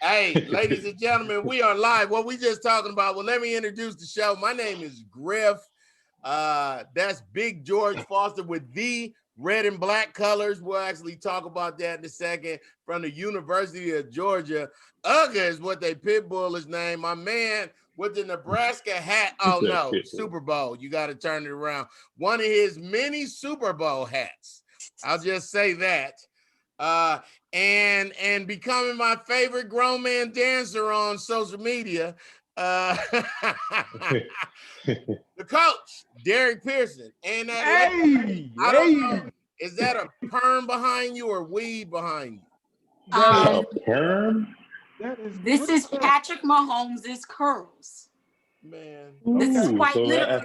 Hey, ladies and gentlemen, we are live. What we just talking about? Well, let me introduce the show. My name is Griff. That's Big George Foster with the red and black colors. We'll actually talk about that in a second. From the University of Georgia. Ugga is what they pit bull his name. My man with the Nebraska hat. Oh no, Super Bowl. You got to turn it around. One of his many Super Bowl hats. I'll just say that. And becoming my favorite grown man dancer on social media. The coach, Derrick Pearson. And that I don't know, is that a perm behind you or weed behind you? A perm? This is Patrick Mahomes' curls. Man, this is quite literally.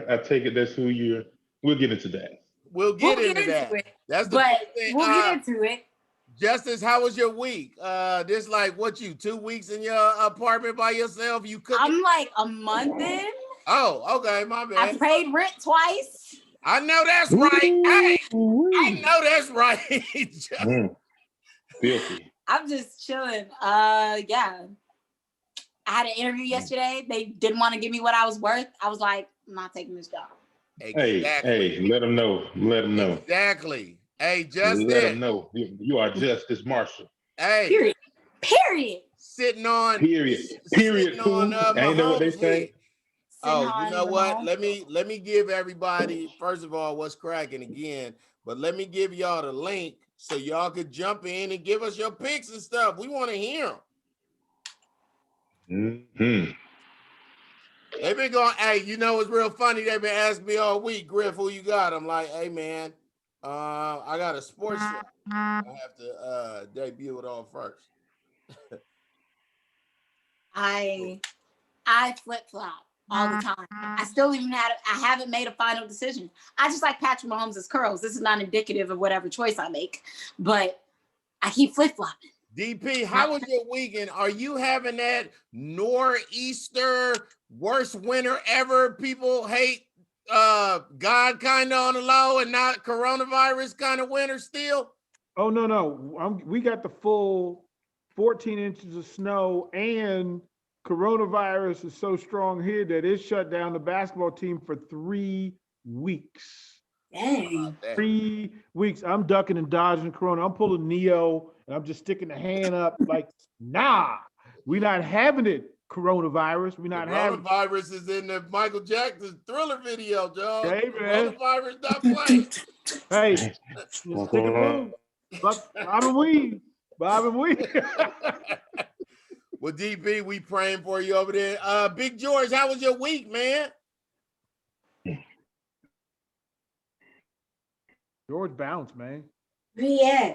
I take it that's who you're. We'll get into that. We'll get into that. That's the thing. We'll get into it. Justice, how was your week? This like what 2 weeks in your apartment by yourself? You cooking? I'm like a month in. Oh, okay, my bad. I paid rent twice. I know that's right. Hey, I know that's right. Filthy. I'm just chilling. Yeah. I had an interview yesterday. They didn't want to give me what I was worth. I was like, I'm not taking this job. Exactly. Hey, let them know. Let them know. Exactly. Hey, Justice. Let them know. You are Justice Marshall. Hey. Period. Sitting on. Period. Sitting on, ain't that what they say? Oh, you know what? Let me give everybody, first of all, what's cracking again, but let me give y'all the link so y'all could jump in and give us your picks and stuff. We want to hear them. Mm-hmm. They've been going, hey, you know what's real funny? They've been asking me all week, Griff, who you got? I'm like, hey, man, I got a sports show. I have to debut it on first. I flip-flop all the time. I haven't made a final decision. I just like Patrick Mahomes' curls. This is not indicative of whatever choice I make, but I keep flip-flopping. DP, how was your weekend? Are you having that nor'easter, worst winter ever? People hate God kind of on the low and not coronavirus kind of winter still? Oh, no. We got the full 14 inches of snow, and coronavirus is so strong here that it shut down the basketball team for 3 weeks. Dang. 3 weeks. I'm ducking and dodging corona. I'm pulling Neo, and I'm just sticking the hand up like, nah, we're not having it, coronavirus. We're not having it. Coronavirus is in the Michael Jackson Thriller video, Joe. Hey, man. Coronavirus not playing. Hey, just stick a move. Bob and weed. Well, DP, we praying for you over there. Big George, how was your week, man? George bounced, man. Yeah.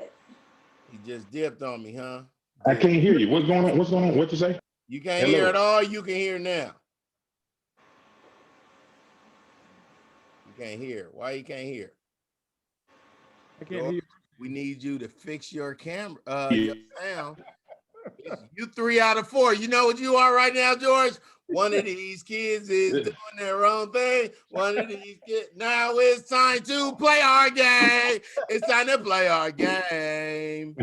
He just dipped on me, huh? I can't hear you. What's going on? What you say? You can't hear at all. You can hear now. You can't hear. Why you can't hear? I can't hear. We need you to fix your camera, your sound. You 3 out of 4. You know what you are right now, George? One of these kids is doing their own thing. One of these kids. Now it's time to play our game. It's time to play our game.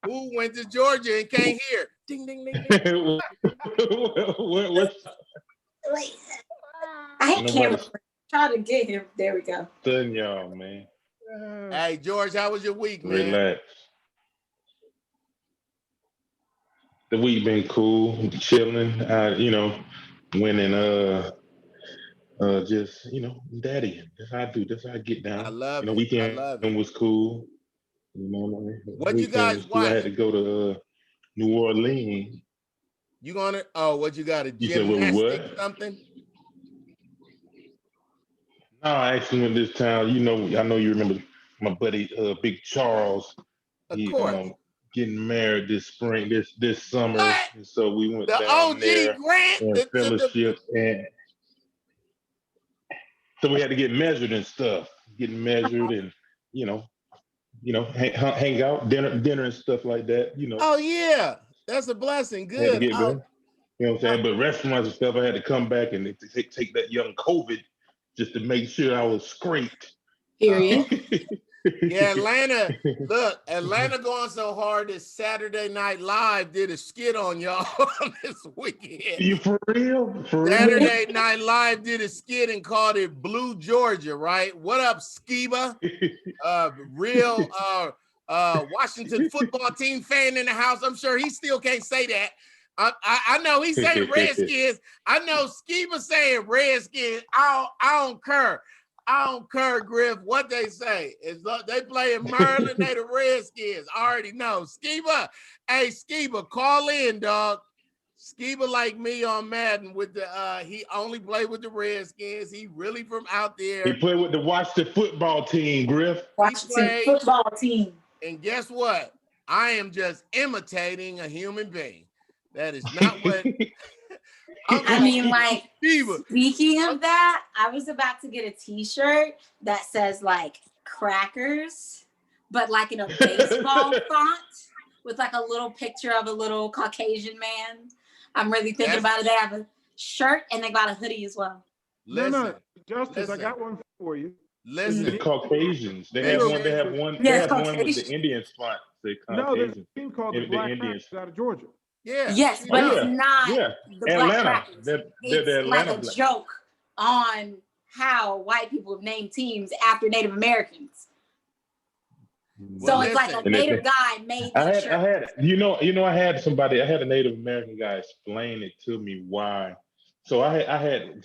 Who went to Georgia and can't hear? Ding, ding, ding, ding. I can't try to get him. There we go. Done y'all, man. Hey, George, how was your week, man? Relax. The week been cool, chilling. Winning. Just daddy. That's how I do. That's how I get down. I love it. Weekend was cool. What you guys watch? I had to go to New Orleans. You gonna? Oh, what you got? A gymnastic something? No, I actually went this town. I know you remember my buddy, Big Charles. Of course. Getting married this spring, this summer. And so we went the down OG there Grant and fellowship, and so we had to get measured and stuff. Getting measured and hang out, dinner and stuff like that. Oh yeah, that's a blessing. Good. You know what I'm saying? But restaurants and stuff, I had to come back and take that young COVID just to make sure I was scraped. Period. Yeah, Atlanta. Look, Atlanta going so hard that Saturday Night Live did a skit on y'all this weekend. You for real? For real? Saturday Night Live did a skit and called it Blue Georgia, right? What up, Skiba? Real Washington football team fan in the house. I'm sure he still can't say that. I know he's saying Redskins. I know Skiba saying Redskins. I don't care. I don't care, Griff, what they say. They playing Maryland, they the Redskins. I already know. Skiba, hey, Skiba, call in, dog. Skiba like me on Madden with the he only played with the Redskins. He really from out there. He played with the Washington football team, Griff. Washington football team. And guess what? I am just imitating a human being. That is not what I mean, like, Skiba. Speaking of that, I was about to get a t-shirt that says like crackers, but like in a baseball font with like a little picture of a little Caucasian man. I'm really thinking about it. They have a shirt and they got a hoodie as well. No, Justice, I got one for you. Listen, the Caucasians. They have one. They have one. They have one with the Indian spot. No, there's a team called the Black Crackers out of Georgia. yeah. Yes, but it's not the Atlanta. Black Crackers. They're It's the like Atlanta a joke on how white people have named teams after Native Americans. So it's like a Native guy made that shirt. I had I had a Native American guy explain it to me why. So I had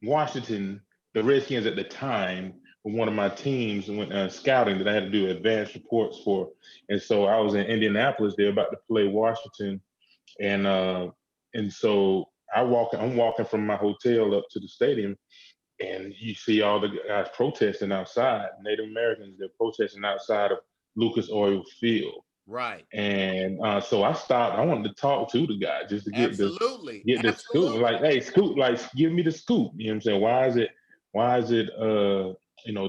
Washington, the Redskins at the time, were one of my teams and went scouting that I had to do advanced reports for. And so I was in Indianapolis. They're about to play Washington, and so I'm walking from my hotel up to the stadium, and you see all the guys protesting outside. Native Americans, they're protesting outside of Lucas Oil Field. Right. And so I stopped. I wanted to talk to the guy just to get the scoop. Like, hey, scoop, like, give me the scoop. You know what I'm saying? Why is it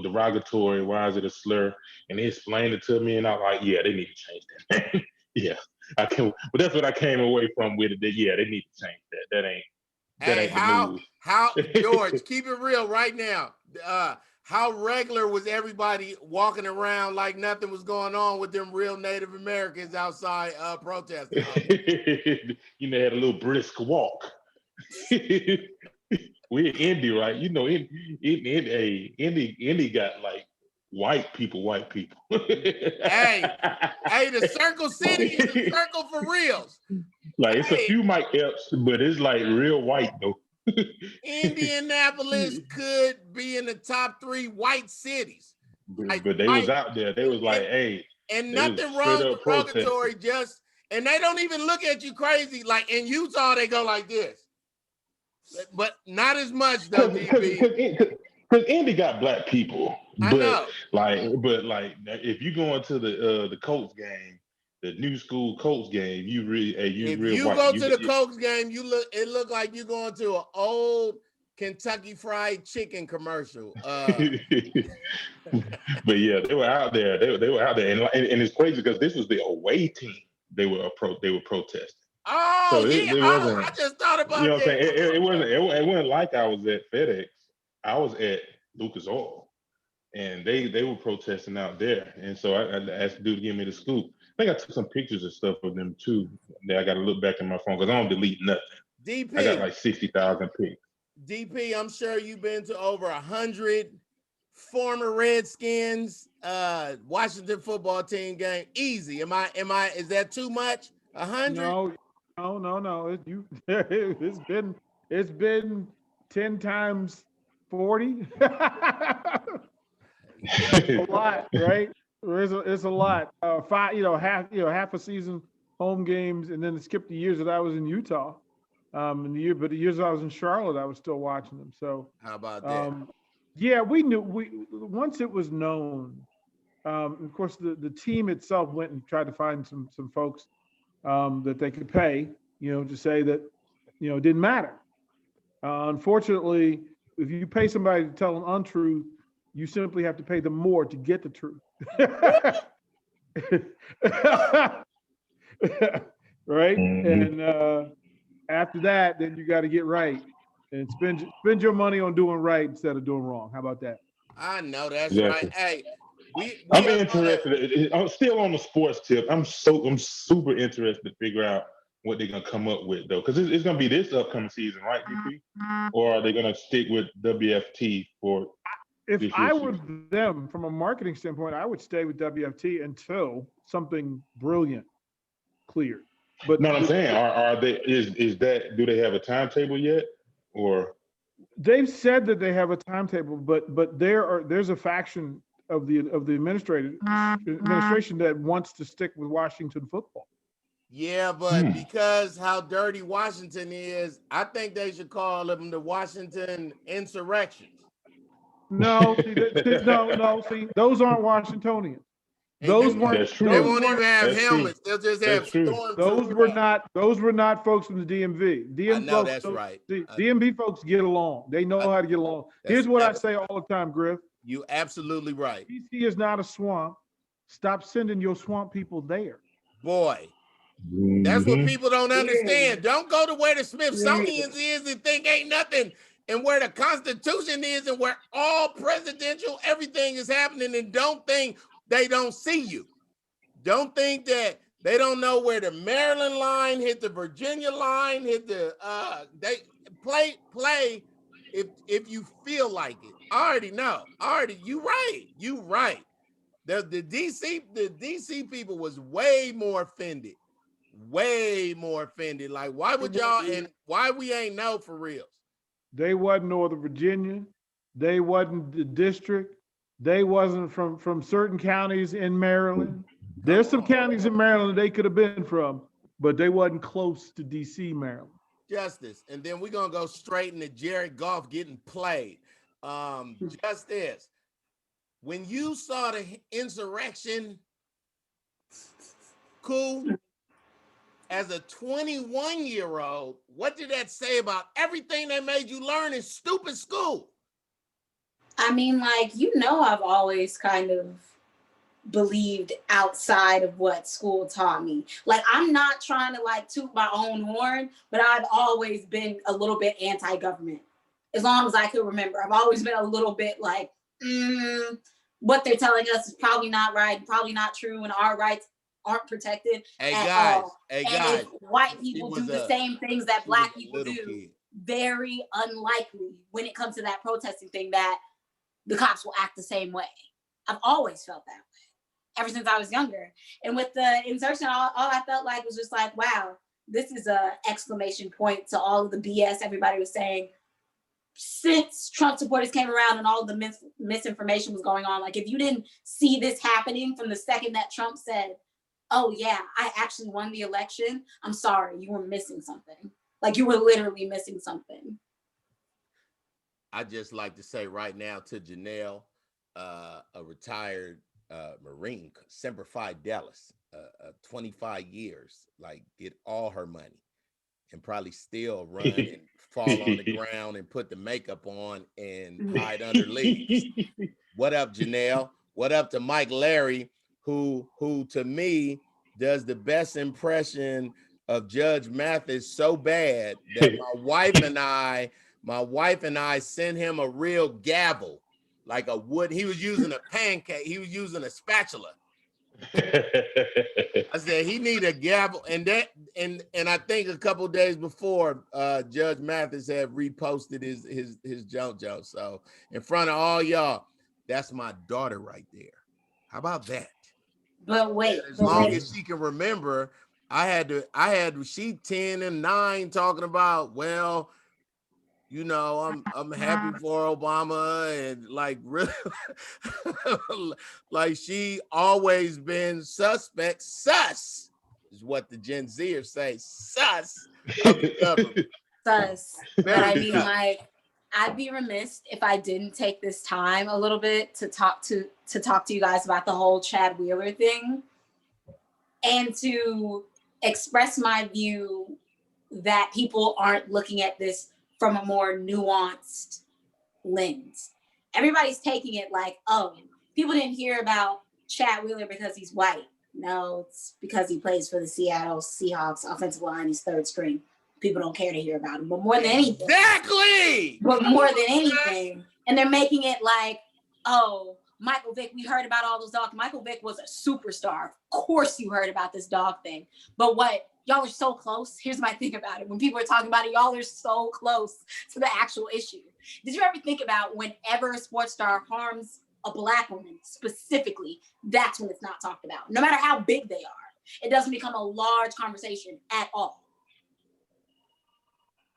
derogatory? Why is it a slur? And he explained it to me, and I'm like, yeah, they need to change that. Yeah, I can. But that's what I came away from with it. That yeah, they need to change that. That ain't the move. How George, keep it real right now. How regular was everybody walking around like nothing was going on with them real Native Americans outside protesting? You know, had a little brisk walk. We're in Indy, right? You know, Indy got like white people. hey, the Circle City is a circle for reals. Like it's a few Mike Epps, but it's like real white though. Indianapolis could be in the top 3 white cities. But they was out there. They was like, hey. And nothing wrong with derogatory, and they don't even look at you crazy. Like in Utah, they go like this. But not as much though, DB. Because Indy got black people. I know. But if you go into the Colts game, the new school Colts game, you go to the Colts game, it look like you're going to an old Kentucky Fried Chicken commercial. But yeah, they were out there. They were out there, and it's crazy because this was the away team. They were protesting. Oh, so it wasn't, I just thought about you know what I'm saying. It wasn't like I was at FedEx. I was at Lucas Oil, and they were protesting out there. And so I asked the dude to give me the scoop. I think I took some pictures and stuff of them too. That I got to look back in my phone because I don't delete nothing. DP, I got like 60,000 pics. DP, I'm sure you've been to over 100 former Redskins Washington football team game. Easy. Is that too much? 100? No. It's been 10 times 40. A lot, right? It's a lot. Half a season home games, and then skip the years that I was in Utah. But the years I was in Charlotte, I was still watching them. So how about that? Yeah, we knew. Once it was known. Of course, the team itself went and tried to find some folks that they could pay, to say that, it didn't matter. Unfortunately, if you pay somebody to tell an untruth, you simply have to pay them more to get the truth. Right? Mm-hmm. And after that, then you got to get right and spend your money on doing right instead of doing wrong. How about that? I know that's exactly. right. Hey, I'm interested. I'm still on the sports tip. I'm super interested to figure out what they're gonna come up with though, because it's gonna be this upcoming season, right, DP? Or are they gonna stick with WFT for? If I were them, from a marketing standpoint, I would stay with WFT until something brilliant cleared. But no, I'm saying, are they? Is that? Do they have a timetable yet? Or they've said that they have a timetable, but there's a faction of the administration that wants to stick with Washington football. Yeah, but because how dirty Washington is, I think they should call them the Washington Insurrections. No, see, those aren't Washingtonians. Those weren't. They won't even have helmets. They'll just have storm. Those were not folks from the DMV. I know that's right. DMV folks get along. They know how to get along. Here's what I say all the time, Griff. You absolutely right. DC is not a swamp. Stop sending your swamp people there. Boy, that's what people don't understand. Don't go to where the Smithsonian's is and think ain't nothing, and where the Constitution is and where all presidential everything is happening, and don't think they don't see you. Don't think that they don't know where the Maryland line hit the Virginia line, hit the they play if you feel like it. I already know. You right. The DC people was way more offended. Like, why would y'all, and why we ain't know for real? They wasn't Northern Virginia. They wasn't the district. They wasn't from certain counties in Maryland. There's some counties in Maryland they could have been from, but they wasn't close to DC, Maryland. Justice. And then we're going to go straight into Jared Goff getting played. Justice. When you saw the insurrection, cool, as a 21-year-old, what did that say about everything they made you learn in stupid school? I mean, like, I've always kind of believed outside of what school taught me. Like, I'm not trying to toot my own horn, but I've always been a little bit anti-government. As long as I could remember, I've always been a little bit like, what they're telling us is probably not right, probably not true, and our rights aren't protected at all. And if white people do the same things that Black people do, very unlikely when it comes to that protesting thing that the cops will act the same way. I've always felt that way, ever since I was younger. And with the insertion, all I felt like was just like, wow, this is a exclamation point to all of the BS everybody was saying since Trump supporters came around and all of the misinformation was going on. Like, if you didn't see this happening from the second that Trump said, oh yeah, I actually won the election, I'm sorry, you were missing something. Like, you were literally missing something. I just like to say right now to Janelle, a retired Marine, Semper Fidelis, 25 years, like, get all her money and probably still run and fall on the ground and put the makeup on and hide under leaves. What up, Janelle? What up to Mike Larry, who to me does the best impression of Judge Mathis so bad that my wife and I sent him a real gavel, like a wood. He was using a pancake. He was using a spatula. I said he need a gavel, and I think a couple days before, Judge Mathis had reposted his junk. So in front of all y'all, that's my daughter right there. How about that? But wait, as long as she can remember, she 10 and 9 talking about, well, I'm happy for Obama, and like really like she always been suspect. Sus is what the Gen Zers say. Sus of the government. Sus. But I mean, like, I'd be remiss if I didn't take this time a little bit to talk to you guys about the whole Chad Wheeler thing, and to express my view that people aren't looking at this from a more nuanced lens. Everybody's taking it like, oh, people didn't hear about Chad Wheeler because he's white. No, it's because he plays for the Seattle Seahawks offensive line. He's third string. People don't care to hear about him. But more than anything. Exactly! But more than anything. And they're making it like, oh, Michael Vick, we heard about all those dogs. Michael Vick was a superstar. Of course you heard about this dog thing. But what, y'all are so close. Here's my thing about it. When people are talking about it, y'all are so close to the actual issue. Did you ever think about whenever a sports star harms a Black woman specifically, that's when it's not talked about. No matter how big they are, it doesn't become a large conversation at all.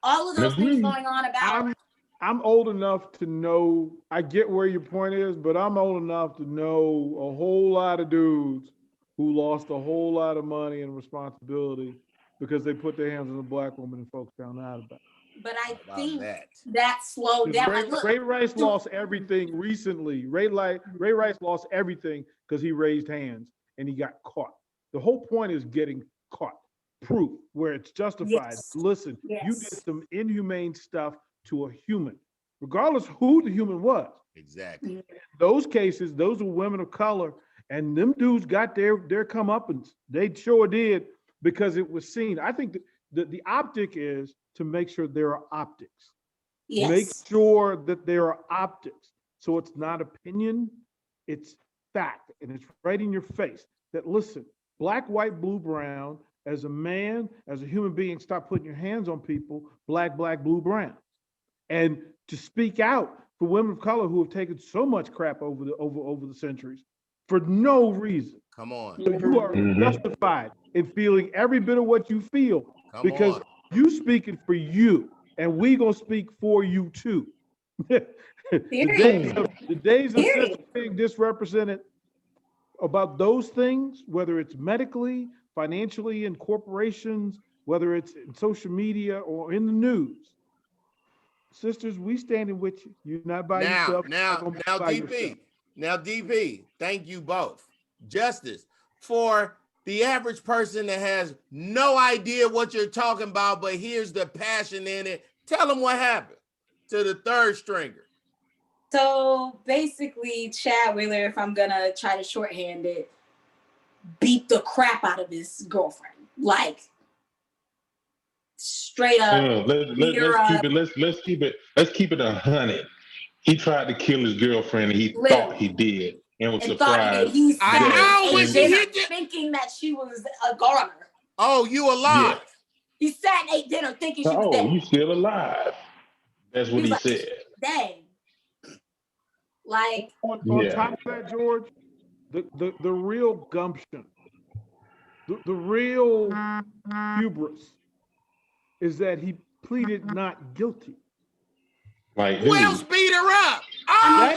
All of those things going on about... I'm old enough to know, I get where your point is, but I'm old enough to know a whole lot of dudes who lost a whole lot of money and responsibility because they put their hands on a Black woman and folks found out about it. But I think that slowed down. Ray Rice lost everything recently. Ray Rice lost everything because he raised hands and he got caught. The whole point is getting caught. Proof where it's justified. Yes. Listen, Yes. you did some inhumane stuff to a human, regardless who the human was. Exactly. In those cases, those were women of color, and them dudes got their comeuppance. They sure did, because it was seen. I think that the optic is to make sure there are optics. Yes. Make sure that there are optics. So it's not opinion, it's fact, and it's right in your face that, listen, Black, white, blue, brown, as a man, as a human being, stop putting your hands on people, Black, blue, brown. And to speak out for women of color who have taken so much crap over the centuries for no reason. Come on. So you are justified in feeling every bit of what you feel, because you speaking for you, and we gonna speak for you too. The days of being disrepresented about those things, whether it's medically, financially, in corporations, whether it's in social media or in the news. Sisters, we standing with you. You're not by yourself. Now, DP, thank you both. Justice, for the average person that has no idea what you're talking about, but here's the passion in it, tell them what happened to the third stringer. So basically, Chad Wheeler, if I'm gonna try to shorthand it, beat the crap out of his girlfriend. Like, straight up. Let's keep it 100. He tried to kill his girlfriend, and he thought he did, and was surprised. I know, when she hit you, thinking that she was a goner. Oh, you alive? Yeah. He sat and ate dinner thinking she was dead. Oh, you still alive? That's what he said. Dang. Like, on top of that, George, the real gumption, the real hubris is that he pleaded not guilty. Like, who else beat her up?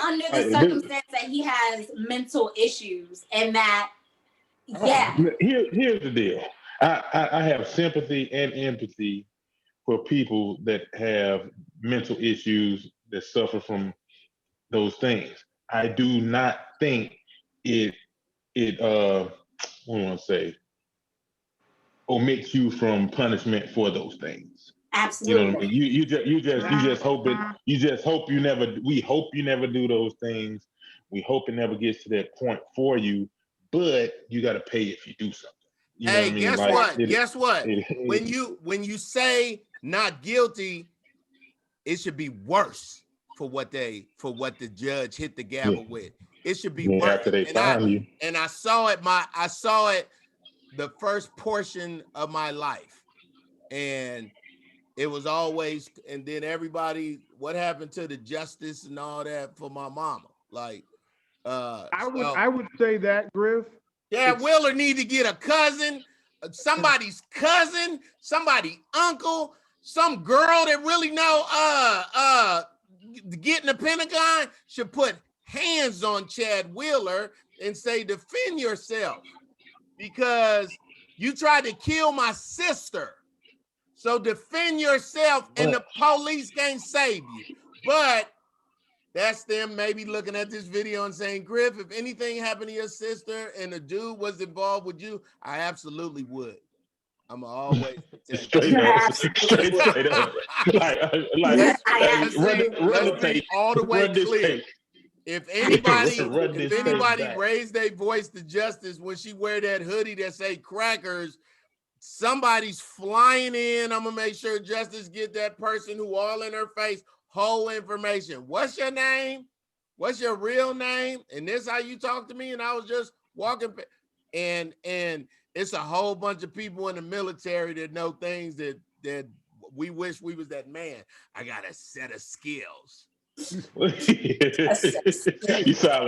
Under the circumstance that he has mental issues, and that, Here's the deal. I have sympathy and empathy for people that have mental issues that suffer from those things. I do not think it omits you from punishment for those things. Absolutely. You know what I mean? You just hope you never. We hope you never do those things. We hope it never gets to that point for you. But you got to pay if you do something. You know what I mean? Guess what? When you say not guilty, it should be worse for what the judge hit the gavel with. It should be worse. After they find you. And I saw it the first portion of my life, and it was always, and then everybody, what happened to the justice and all that for my mama? Like, I would say that, Griff. Yeah, Wheeler need to get a cousin, somebody's cousin, somebody uncle, some girl that really know getting the Pentagon should put hands on Chad Wheeler and say, defend yourself, because you tried to kill my sister. So defend yourself, and the police can't save you. But that's them maybe looking at this video and saying, Griff, if anything happened to your sister and the dude was involved with you, I absolutely would. I'm always straight up. Run the tape all the way clear. If anybody raised their voice to justice when she wear that hoodie that say crackers, somebody's flying in. I'm gonna make sure justice get that person who all in her face whole information. What's your name? what's your real name? And this how you talk to me? And I was just walking, and it's a whole bunch of people in the military that know things that we wish we was that man. I got a set of skills. You sound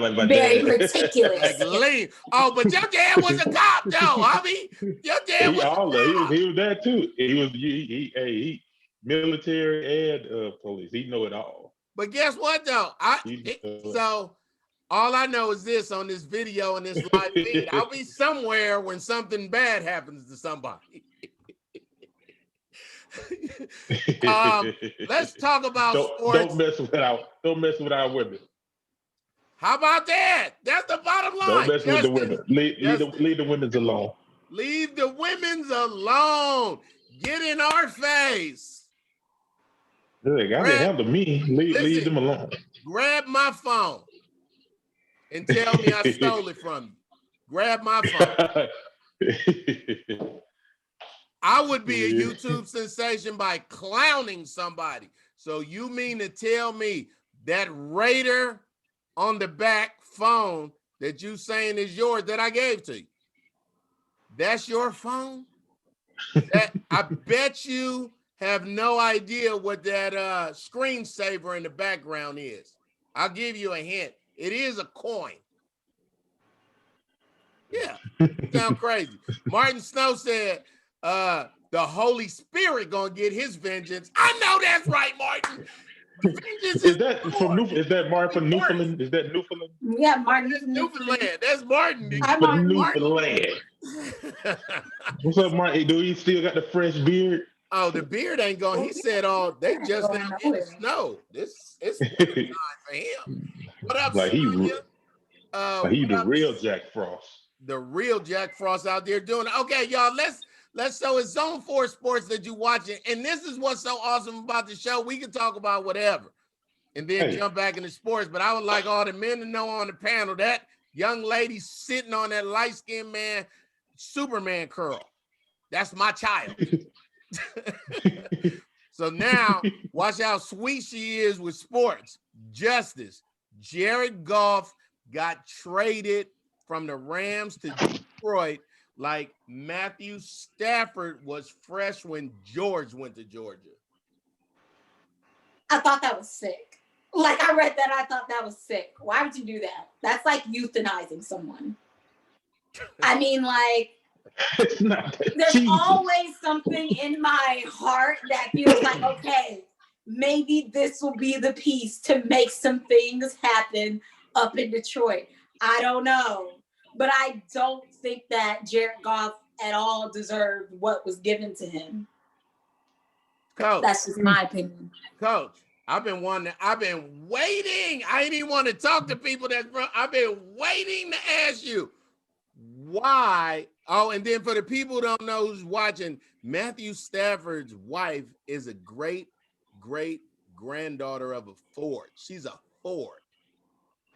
like my Very dad. meticulous. Like lean. Oh, but your dad was a cop, though. I mean, your dad was a cop. He was that too. He military and police. He know it all. But guess what, though? So all I know is this on this video and this live feed. I'll be somewhere when something bad happens to somebody. Let's talk about sports. Don't mess with our women. How about that? That's the bottom line. Don't mess with the women. Leave the women's alone. Leave the women's alone. Get in our face. They got to handle me. Leave them alone. Grab my phone and tell me I stole it from you. Grab my phone. I would be a YouTube sensation by clowning somebody. So you mean to tell me that Raider on the back phone that you saying is yours that I gave to you? That's your phone? I bet you have no idea what that screensaver in the background is. I'll give you a hint. It is a coin. Yeah, sound crazy. Martin Snow said, the Holy Spirit gonna get his vengeance. I know that's right, Martin. Is that Martin from Newfoundland? Is that Newfoundland? Yeah, Martin. That's Newfoundland. That's Martin. Hi, Martin. Newfoundland. What's up, Martin? Do he still got the fresh beard? Oh, the beard ain't going. He said, "Oh, they just in the snow. It's time for him." What up, like he the real Jack Frost. The real Jack Frost out there doing it. Okay, y'all. Let's so it's Zone 4 Sports that you're watching, and this is what's so awesome about the show. We can talk about whatever, and then jump back into sports. But I would like all the men to know on the panel that young lady sitting on that light-skinned man Superman curl. That's my child. So now, watch how sweet she is with sports. Justice. Jared Goff got traded from the Rams to Detroit like Matthew Stafford was fresh when George went to Georgia. I thought that was sick. Like, I read that, I thought that was sick. Why would you do that? That's like euthanizing someone. I mean, like, there's always something in my heart that feels like, okay, maybe this will be the piece to make some things happen up in Detroit. I don't know. But I don't think that Jared Goff at all deserved what was given to him. Coach, that's just my opinion. Coach, I've been waiting. I ain't even want to talk to people I've been waiting to ask you why. Oh, and then for the people who don't know who's watching, Matthew Stafford's wife is a great granddaughter of a Ford. She's a Ford.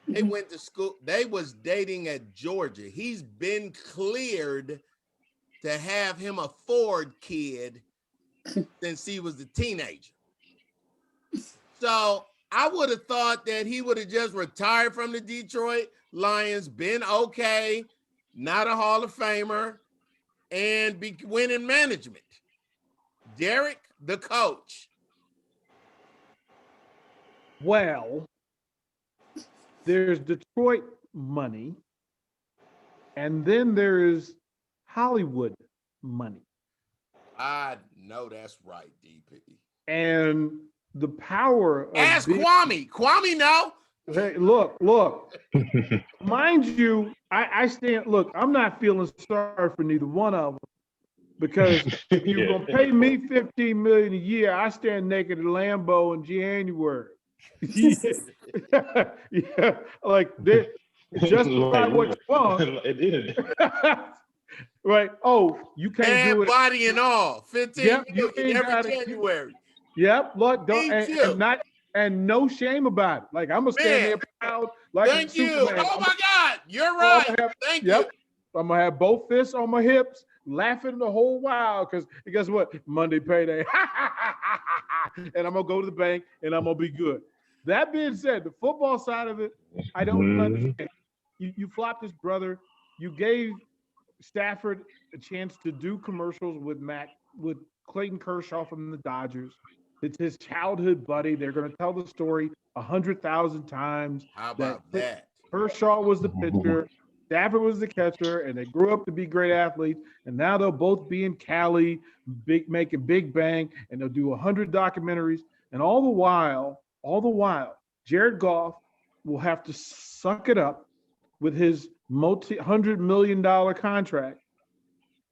They went to school. They was dating at Georgia. He's been cleared to have him a Ford kid since he was a teenager. So I would have thought that he would have just retired from the Detroit Lions, been okay, not a Hall of Famer, and win in management. Derrick, the coach. Well, there's Detroit money, and then there is Hollywood money. I know that's right, DP. And the power of Ask Kwame. Kwame, no. Hey, look. Mind you, I stand, look, I'm not feeling sorry for neither one of them, because if you're going to pay me $15 million a year, I stand naked at Lambeau in January. Yeah, like this, justify what you want. Right. Oh, you can't do it. Body and all. 15 million every January. Yep. Look, and no shame about it. Like, I'm gonna stand there proud. Like, thank you. Oh my God, you're right. Thank you. I'm gonna have both fists on my hips, laughing the whole while, because guess what? Monday payday. And I'm gonna go to the bank and I'm gonna be good. That being said, the football side of it, I don't understand. You flopped his brother. You gave Stafford a chance to do commercials with Clayton Kershaw from the Dodgers. It's his childhood buddy. They're going to tell the story 100,000 times. How about that? Kershaw was the pitcher, Stafford was the catcher, and they grew up to be great athletes. And now they'll both be in Cali, making big bang, and they'll do 100 documentaries. And all the while, Jared Goff will have to suck it up with his multi-$100 million contract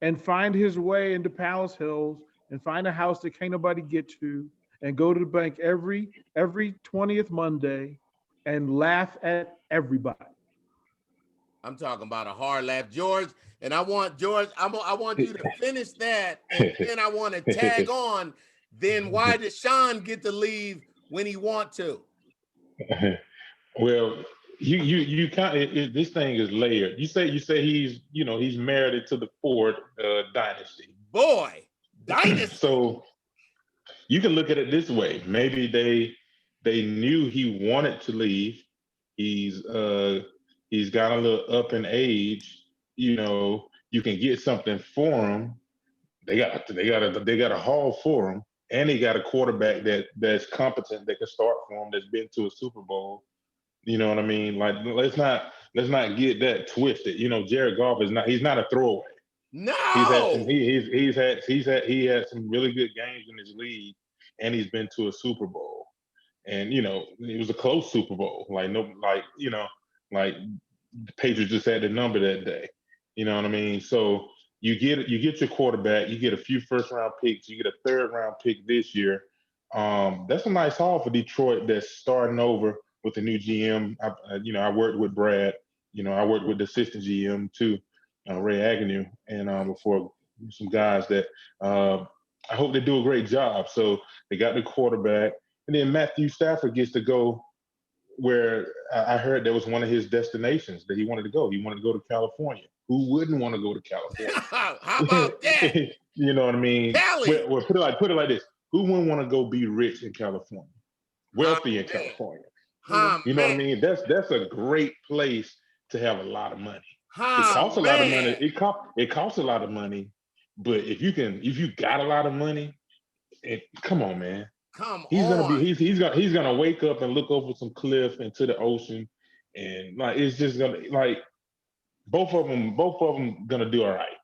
and find his way into Palace Hills and find a house that can't nobody get to and go to the bank every 20th Monday and laugh at everybody. I'm talking about a hard laugh, George. And I want you to finish that, and then I want to tag on. Then why does Sean get to leave when he want to? Well, you kind of, this thing is layered. You say he's married to the Ford dynasty. Boy, dynasty. So you can look at it this way. Maybe they knew he wanted to leave. He's got a little up in age. You can get something for him. They got a haul for him, and they got a quarterback that's competent, that can start for him, that's been to a Super Bowl. You know what I mean? Like, let's not get that twisted. Jared Goff he's not a throwaway. No, he had some really good games in his league, and he's been to a Super Bowl, and it was a close Super Bowl. Like the Patriots just had the number that day. You know what I mean? So you get your quarterback, you get a few first round picks, you get a third round pick this year. That's a nice haul for Detroit that's starting over with a new GM. I worked with Brad. I worked with the assistant GM too, Ray Agnew, and before some guys that I hope they do a great job. So they got the quarterback, and then Matthew Stafford gets to go where I heard that was one of his destinations that he wanted to go. He wanted to go to California. Who wouldn't want to go to California? How about that? You know what I mean? Cali. Well, put it like this: who wouldn't want to go be rich in California, wealthy in California? You know what I mean? That's a great place to have a lot of money. It costs a lot of money. It costs a lot of money, but if you got a lot of money, come on, man. He's gonna wake up and look over some cliff into the ocean, and it's just gonna both of them gonna do all right.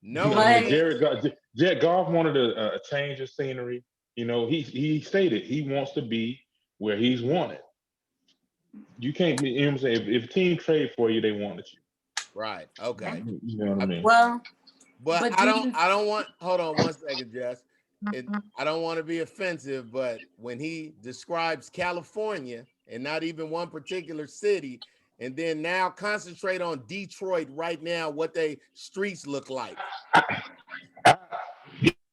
No, Jared Goff wanted a change of scenery. He stated he wants to be where he's wanted. You can't be. What I'm saying? If a team trade for you, they wanted you. Right. Okay. You know what I mean? Well, but I don't want. Hold on one second, Jess. I don't want to be offensive, but when he describes California and not even one particular city, and then now concentrate on Detroit right now, what they streets look like. To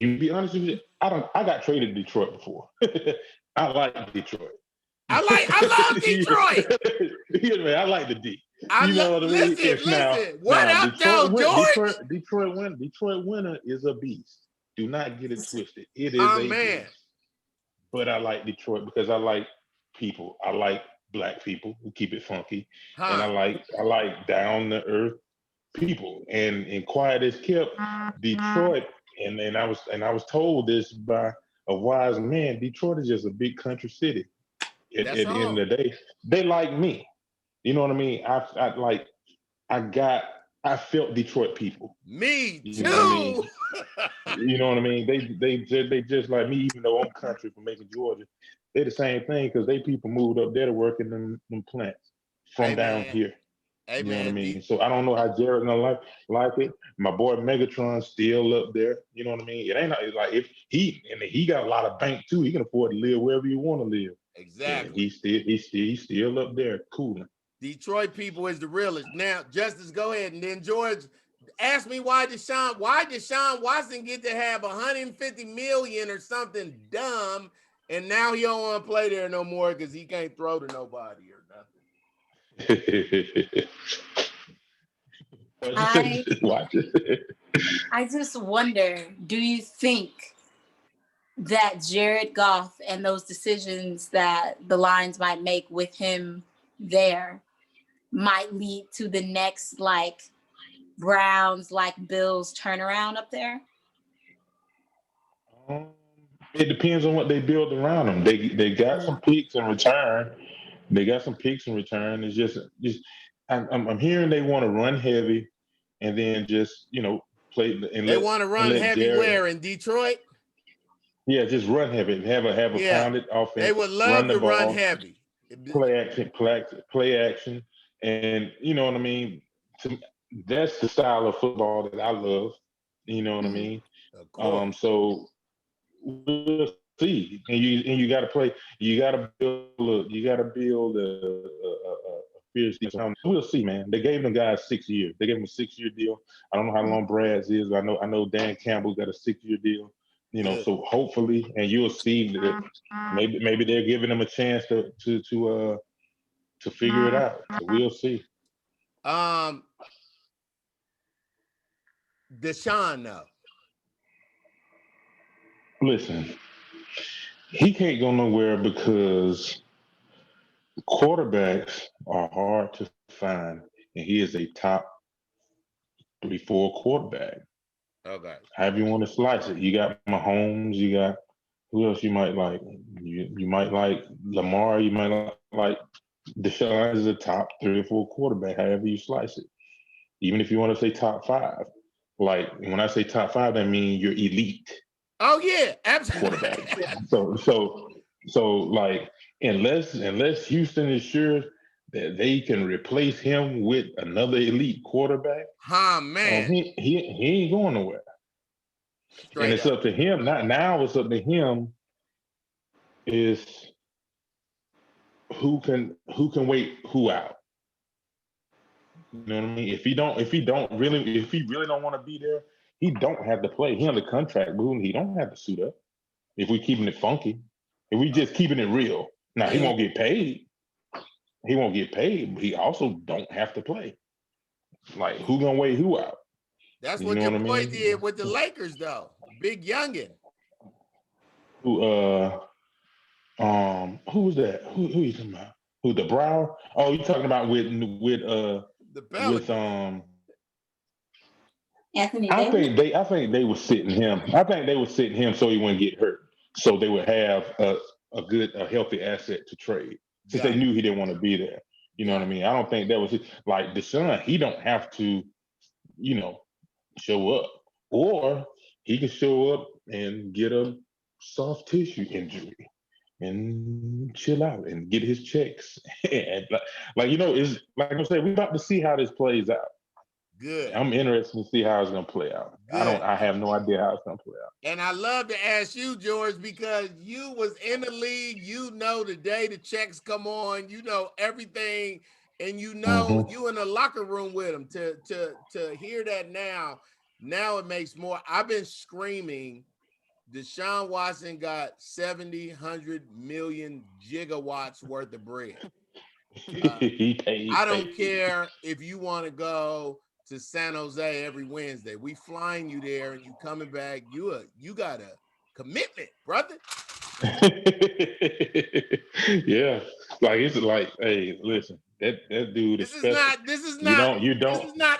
be honest with you, I got traded to Detroit before. I like Detroit. I love Detroit. I like the D. Listen. What up, though, George? Detroit winner is a beast. Do not get it twisted. It is a beast. But I like Detroit because I like people. I like Black people who keep it funky, and I like down to earth people. And quiet as kept, Detroit. And then I was told this by a wise man. Detroit is just a big country city. At the end of the day, they like me. You know what I mean? I felt Detroit people. Me too. You know what I mean? They just like me, even though I'm country from Macon, Georgia. They're the same thing because they people moved up there to work in them plants from down here. Hey, you know what I mean? So I don't know how Jared gonna like it. My boy Megatron's still up there. You know what I mean? It ain't like if he got a lot of bank too. He can afford to live wherever you want to live. Exactly. He's still up there cooling. Detroit people is the realest. Now, Justice, go ahead, and then George, ask me why did Sean Watson get to have $150 million or something dumb, and now he don't want to play there no more because he can't throw to nobody or nothing. Watch it. I just wonder, do you think that Jared Goff and those decisions that the Lions might make with him there might lead to the next like Browns, like Bills turnaround up there? It depends on what they build around them. They got some picks in return. It's just I'm hearing they want to run heavy, and then just play and They want to run heavy where in Detroit? Yeah, just run heavy. Have a pounded offense. They would love to run heavy. Play action, and you know what I mean. That's the style of football that I love. You know what I mean. Of course. So we'll see, and you got to play. You got to build a fierce defense. We'll see, man. They gave them guys 6 years. They gave them a 6-year deal. I don't know how long Brad's is. I know Dan Campbell got a 6-year deal. So hopefully, and you'll see that maybe they're giving them a chance to figure it out. So we'll see. Deshaun, no. Listen, he can't go nowhere because quarterbacks are hard to find, and he is a top 3-4 quarterback. Okay. However you want to slice it. You got Mahomes. You got who else you might like? You might like Lamar. You might like Deshaun is a top 3 or 4 quarterback. However you slice it. Even if you want to say top 5, like when I say top 5, that means you're elite. Oh yeah, absolutely. Quarterback. So like unless Houston is sure that they can replace him with another elite quarterback, man, he ain't going nowhere. Straight and it's up to him. Now it's up to him is who can wait who out. You know what I mean? If he really don't want to be there, he don't have to play. He under contract, but he don't have to suit up. If we keeping it funky, if we just keeping it real. Now he won't get paid. He won't get paid, but he also don't have to play. Like who gonna wait who out? That's what your boy did with the Lakers, though. Big youngin. Who was that? Who you talking about? Who the Brow? Oh, you talking about with the Pelicans. Anthony Davis? I think they were sitting him. I think they were sitting him so he wouldn't get hurt. So they would have a healthy asset to trade. Since they knew he didn't want to be there. You know what I mean? I don't think that was like Deshaun, he don't have to, show up. Or he can show up and get a soft tissue injury and chill out and get his checks. And it's like I'm saying, we're about to see how this plays out. Good. I'm interested to see how it's gonna play out. Good. I have no idea how it's gonna play out. And I love to ask you, George, because you was in the league, the day the checks come on, everything, and you in the locker room with them. To hear that now it makes more. I've been screaming, Deshaun Watson got 70, 100 million gigawatts worth of bread. I don't care if you want to go to San Jose every Wednesday. We flying you there and you coming back. You got a commitment, brother. Yeah. Like it's like, hey, listen, that dude is special. This is not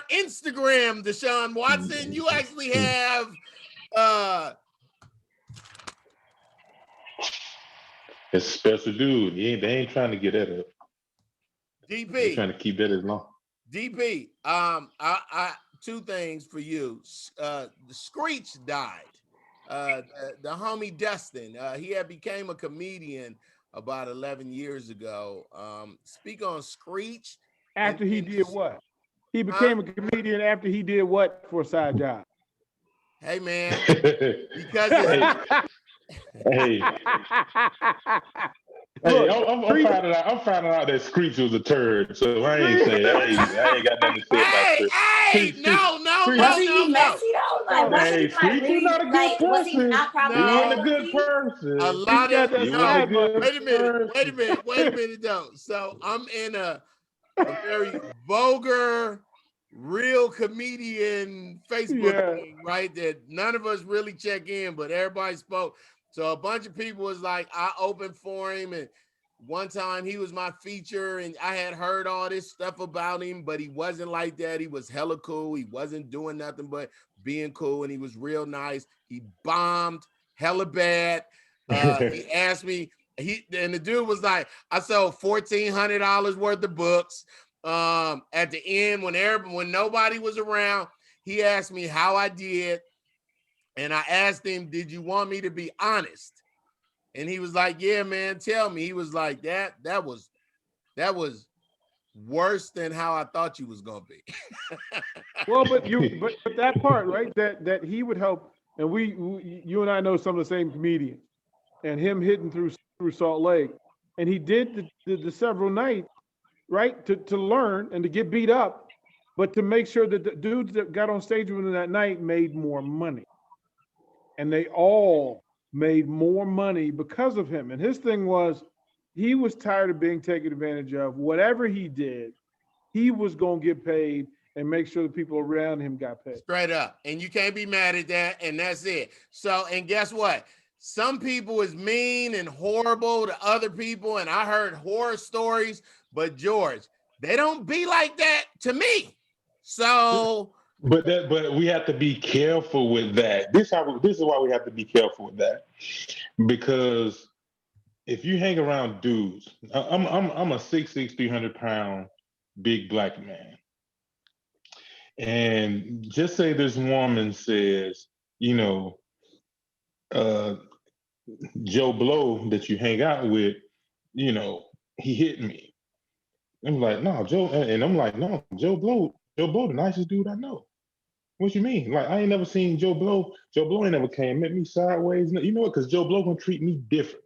Instagram, Deshaun Watson. You actually have it's a special dude. They ain't trying to get that up. DP. They're trying to keep that as long. DP, I 2 things for you. The SKREECH died. The homie Dustin, he had became a comedian about 11 years ago. Speak on SKREECH. After he did what? He became a comedian after he did what for a side job? Hey, man. Because hey. Hey, I'm finding out that SKREECH was a turd, so I ain't saying I ain't got nothing to say about it. Hey, no. Was he messy though? Like, hey, SKREECH was not a good person. Was he not probably He wasn't a good person. A lot of wait a minute though. So I'm in a very vulgar, real comedian Facebook thing, right? That none of us really check in, but everybody spoke. So a bunch of people was like, I opened for him, and one time he was my feature, and I had heard all this stuff about him, but he wasn't like that. He was hella cool. He wasn't doing nothing but being cool, and he was real nice. He bombed hella bad. He asked me, and the dude was like, I sold $1,400 worth of books. At the end, when nobody was around, he asked me how I did. And I asked him, did you want me to be honest? And he was like, yeah, man, tell me. He was like, that was worse than how I thought you was gonna be. Well, but that part, right? That he would help, and you and I know some of the same comedians, and him hitting through Salt Lake, and he did the several nights, right, to learn and to get beat up, but to make sure that the dudes that got on stage with him that night made more money, and they all made more money because of him. And his thing was, he was tired of being taken advantage of. Whatever he did, he was gonna get paid and make sure the people around him got paid. Straight up. And you can't be mad at that. And that's it. So, and guess what? Some people is mean and horrible to other people. And I heard horror stories, but George, they don't be like that to me. So, but we have to be careful with that. This is why we have to be careful with that, because if you hang around dudes, I'm a 6'6", 300-pound big black man, and just say this woman says, Joe Blow that you hang out with, he hit me. I'm like, no, Joe, and I'm like, no, Joe Blow, the nicest dude I know. What you mean? Like, I ain't never seen Joe Blow. Joe Blow ain't never came at me sideways. You know what? Because Joe Blow gonna treat me differently.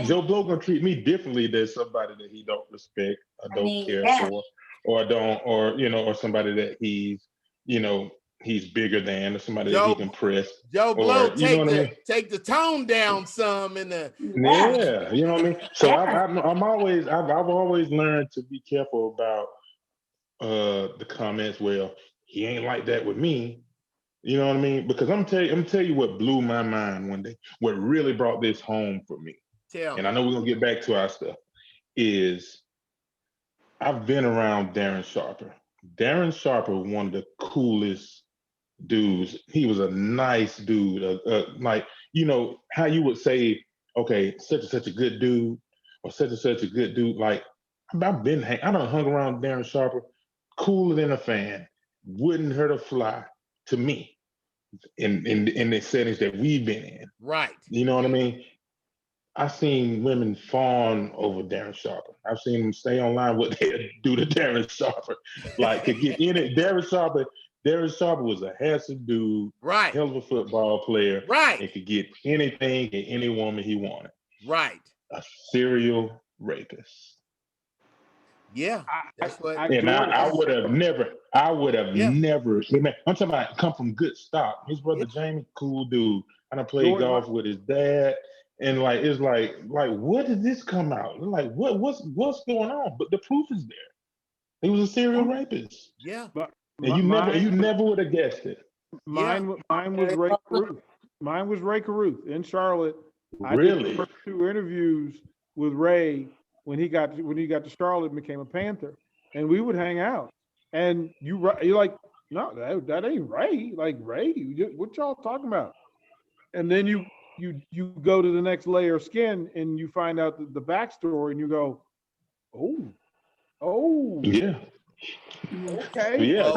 Joe Blow gonna treat me differently than somebody that he don't respect or don't care for, or somebody that he's bigger than, or somebody that he can press. Joe Blow take the tone down some in the you know what I mean? So I've always learned to be careful about the comments. Well, he ain't like that with me. You know what I mean? Because I'm tell you what blew my mind one day, what really brought this home for me. And I know we're gonna get back to our stuff, is I've been around Darren Sharper. Darren Sharper was one of the coolest dudes. He was a nice dude. Like, how you would say, okay, such and such a good dude, or such and such a good dude. Like, I done hung around Darren Sharper, cooler than a fan, wouldn't hurt a fly to me in the settings that we've been in. Right. You know what I mean? I've seen women fawn over Darren Sharper. I've seen them stay online what they do to Darren Sharper. Like, to get in it, Darren Sharper was a handsome dude, right? Hell of a football player, right? And could get anything and any woman he wanted, right? A serial rapist. Yeah, that's what. I would have never. I'm talking about come from good stock. His brother Jamie, cool dude. I done played golf with his dad, and it's like what did this come out? Like what's going on? But the proof is there. He was a serial rapist. Yeah, and you never would have guessed it. Mine was Ray Caruth. Mine was Ray Caruth in Charlotte. Really? I did the first 2 interviews with Ray when he got to Charlotte and became a Panther, and we would hang out. And you're like, no, that ain't Ray. Like, Ray, what y'all talking about? And then you go to the next layer of skin and you find out the backstory, and you go, oh, yeah. Okay. Yeah,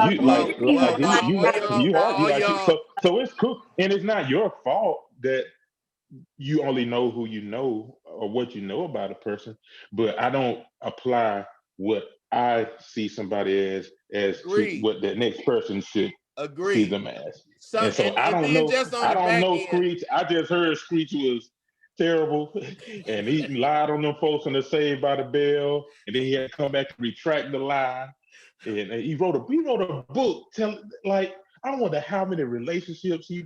so it's cool, and it's not your fault that you only know who you know or what you know about a person. But I don't apply what I see somebody as to what the next person should see them as. And so I don't know. SKREECH. I just heard SKREECH was terrible, and he lied on them folks on the Saved by the Bell, and then he had to come back and retract the lie. And he wrote a book I wonder how many relationships he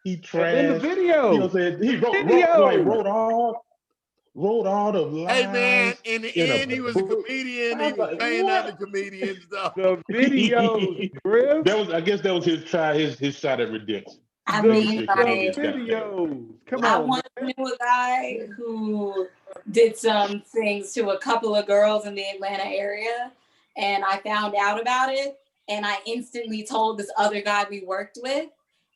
trashed. In the video, you know what I'm saying? He wrote all the lies. Hey man, in the end, he was a comedian. He was paying other comedians stuff. The video, Griff. I guess that was his shot at redemption. I The mean, like, videos. Come I on. once knew a guy who did some things to a couple of girls in the Atlanta area, and I found out about it, and I instantly told this other guy we worked with,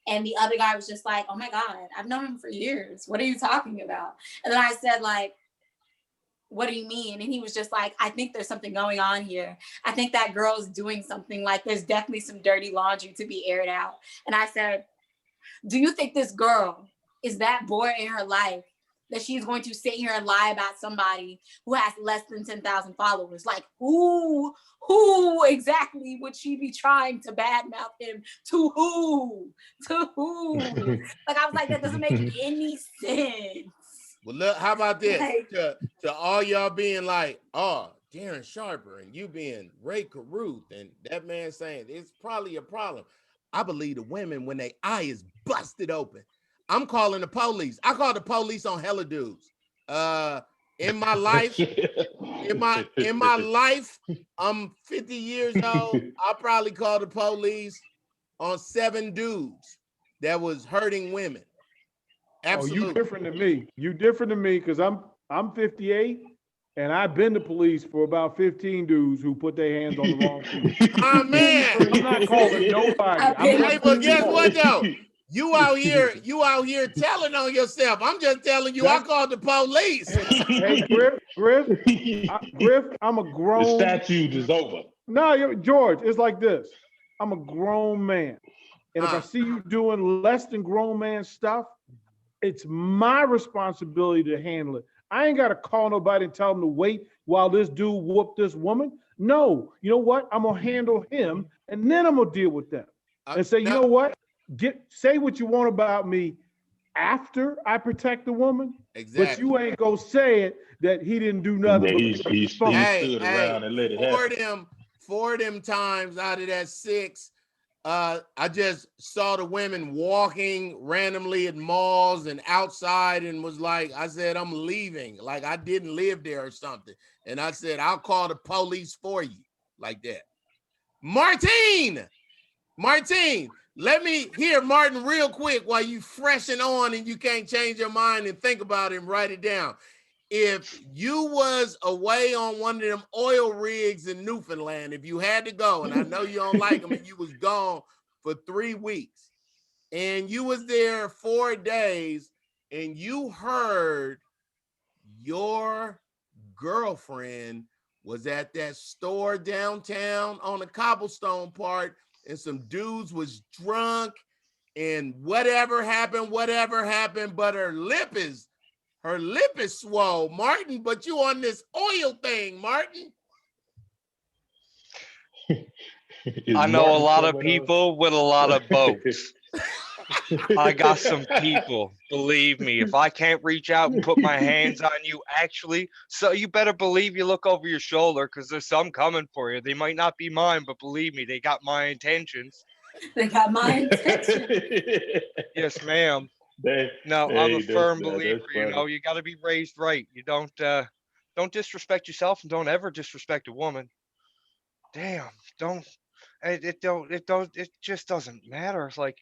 and the other guy was just like, "Oh my God, I've known him for years. What are you talking about?" And then I said, like, "What do you mean?" And he was just like, "I think there's something going on here. I think that girl's doing something, like there's definitely some dirty laundry to be aired out." And I said, "Do you think this girl is that bored in her life that she's going to sit here and lie about somebody who has less than 10,000 followers? Like, who exactly would she be trying to badmouth him to? Who? To who?" Like, I was like, that doesn't make any sense. Well, look, how about this? Like, To all y'all being like, oh, Darren Sharper, and you being Ray Caruth, and that man saying it's probably a problem. I believe the women when their eye is busted open. I'm calling the police. I call the police on hella dudes. In my life, in my life, I'm 50 years old. I'll probably call the police on 7 dudes that was hurting women. Absolutely. Oh, you different than me. You different than me because I'm 58 and I've been to police for about 15 dudes who put their hands on the wrong people. Oh man. I'm not calling nobody. Hey, but guess what though? You out here telling on yourself. I'm just telling you, I called the police. Hey, Griff, I'm a grown. The statute is over. No, George, it's like this. I'm a grown man. And if I see you doing less than grown man stuff, it's my responsibility to handle it. I ain't got to call nobody and tell them to wait while this dude whooped this woman. No, you know what? I'm going to handle him and then I'm going to deal with them. And say, you know what? Say what you want about me after I protect the woman. Exactly. But you ain't going to say it that he didn't do nothing. He stood around and let it happen. Four of them times out of that 6, I just saw the women walking randomly at malls and outside and was like, I said, I'm leaving. Like I didn't live there or something. And I said, I'll call the police for you like that. Martine, let me hear Martin real quick while you freshen on and you can't change your mind and think about it and write it down. If you was away on one of them oil rigs in Newfoundland, if you had to go, and I know you don't like them, and you was gone for 3 weeks, and you was there 4 days, and you heard your girlfriend was at that store downtown on the cobblestone part, and some dudes was drunk, and whatever happened, but her lip is swole, Martin, but you on this oil thing, Martin. I know a lot of people with a lot of boats. I got some people, believe me. If I can't reach out and put my hands on you, actually, so you better believe you look over your shoulder because there's some coming for you. They might not be mine, but believe me, they got my intentions. they got my intentions. Yes, ma'am. I'm a firm believer. You know, you got to be raised right. You don't disrespect yourself and don't ever disrespect a woman. Damn, it just doesn't matter. It's like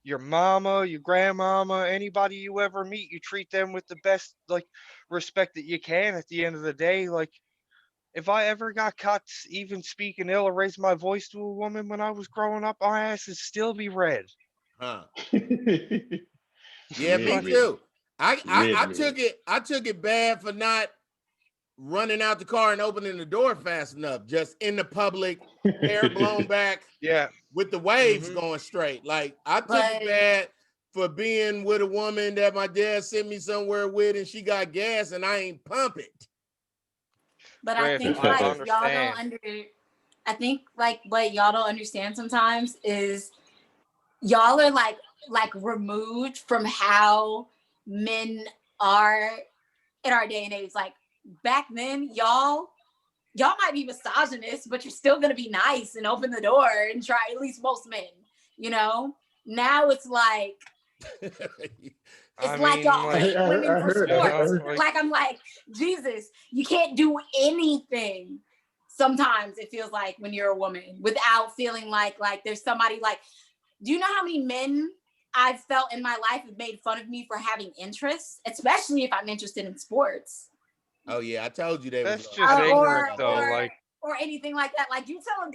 your mama, your grandmama, anybody you ever meet, you treat them with the best like respect that you can. At the end of the day, like if I ever got caught even speaking ill or raised my voice to a woman when I was growing up, my ass would still be red. Huh. Yeah, me too. I took it bad for not running out the car and opening the door fast enough, just in the public, hair blown back, with the waves going straight. Like I took it bad for being with a woman that my dad sent me somewhere with, and she got gas and I ain't pump it. But I think like y'all don't I think like what y'all don't understand sometimes is y'all are like removed from how men are in our day and age. Like back then, y'all might be misogynist, but you're still gonna be nice and open the door and try, at least most men, you know? Now it's like y'all hate women for sports. Like I'm like, Jesus, you can't do anything. Sometimes it feels like when you're a woman without feeling like there's somebody like, do you know how many men I felt in my life have made fun of me for having interests, especially if I'm interested in sports. Oh yeah, I told you they was. That's just ignorant, though. Like, or anything like that. Like you tell a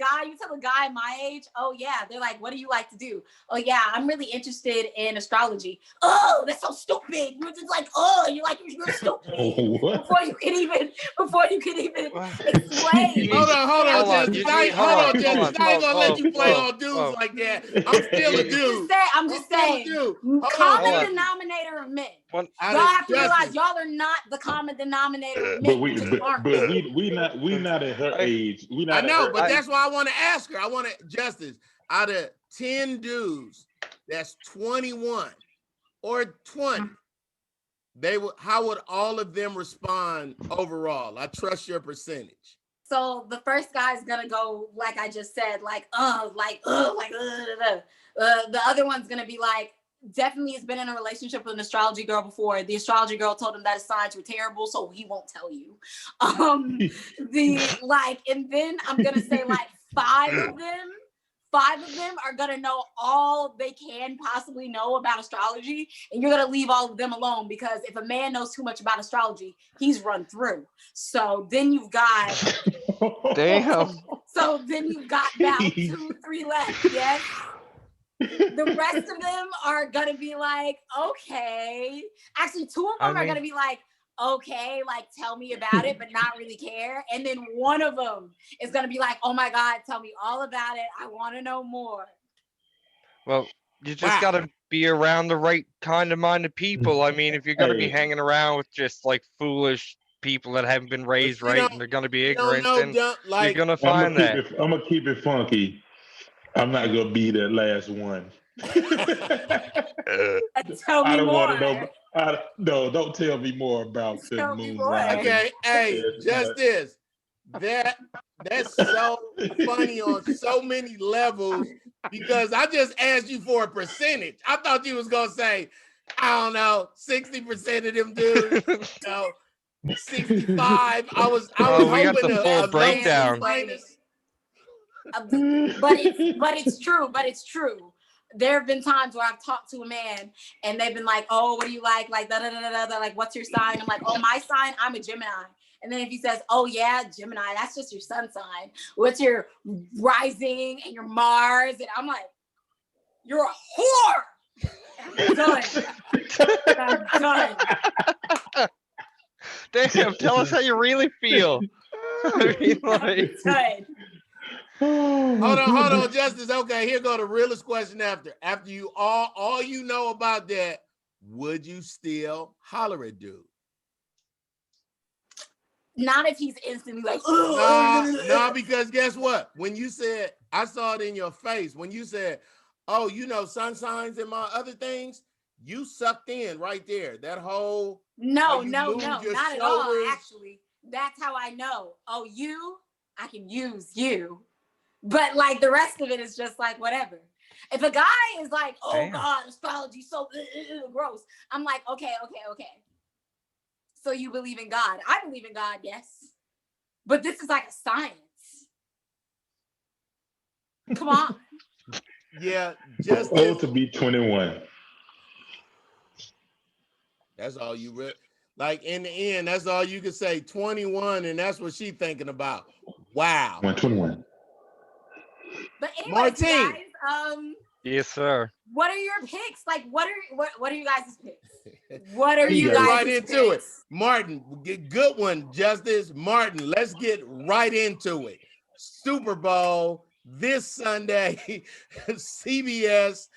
guy my age, oh yeah, they're like, what do you like to do? Oh yeah, I'm really interested in astrology. Oh, that's so stupid. You're just like, oh, you're stupid. Before you can even explain. Hold on, Justin. I ain't gonna let you play on dudes like that. I'm still a dude. I'm just saying. Common denominator of men. Y'all have to realize y'all are not the common denominator of men. But we not at her age. I know, but that's why I want to ask her. I want to, Justice, out of 10 dudes, that's 21 or 20, how would all of them respond overall? I trust your percentage. So the first guy's gonna go, like I just said, the other one's gonna be like, definitely has been in a relationship with an astrology girl before. The astrology girl told him that his signs were terrible, so he won't tell you. And then I'm gonna say like five of them are gonna know all they can possibly know about astrology, and you're gonna leave all of them alone, because if a man knows too much about astrology, he's run through. So then you've got damn. So then you've got about 2-3 left, yes. The rest of them are gonna be like, okay. Actually, 2 of them are gonna be like, okay, like tell me about it, but not really care. And then one of them is gonna be like, oh my God, tell me all about it. I want to know more. Well, you just gotta be around the right kind of minded people. I mean, if you're gonna be hanging around with just like foolish people that haven't been raised right and they're gonna be ignorant, then you're gonna find that. I'm gonna keep it funky. I'm not gonna be that last one. Tell me more. No, don't tell me more about the moon rising. Okay, hey, Justice. That's so funny on so many levels, because I just asked you for a percentage. I thought you was gonna say, I don't know, 60% of them dudes. 65. I was we got hoping the full breakdown. But it's true. There have been times where I've talked to a man and they've been like, oh, what do you like? Like, like, what's your sign? I'm like, oh, my sign, I'm a Gemini. And then if he says, oh yeah, Gemini, that's just your sun sign. What's your rising and your Mars? And I'm like, you're a whore. I'm done. Damn, tell us how you really feel. I mean, like, hold on, Justice. Okay, here go the realest question after. After you all you know about that, would you still holler at dude? Not if he's instantly like, no, because guess what? When you said, I saw it in your face, when you said, oh, you know, sun signs and my other things, you sucked in right there. That whole no, not at all. Actually, that's how I know. Oh, I can use you. But like the rest of it is just like whatever. If a guy is like, oh damn, God, astrology so gross, I'm like, okay. So you believe in God? I believe in God, yes. But this is like a science. Come on. Yeah, just old to be 21. That's all you like in the end, that's all you can say, 21, and that's what she's thinking about. Wow. 21. But anyway, guys, yes, sir. What are your picks? Like, what are you guys' picks? What are you guys' right into it? Martin, good one, Justice. Martin, let's get right into it. Super Bowl this Sunday, CBS,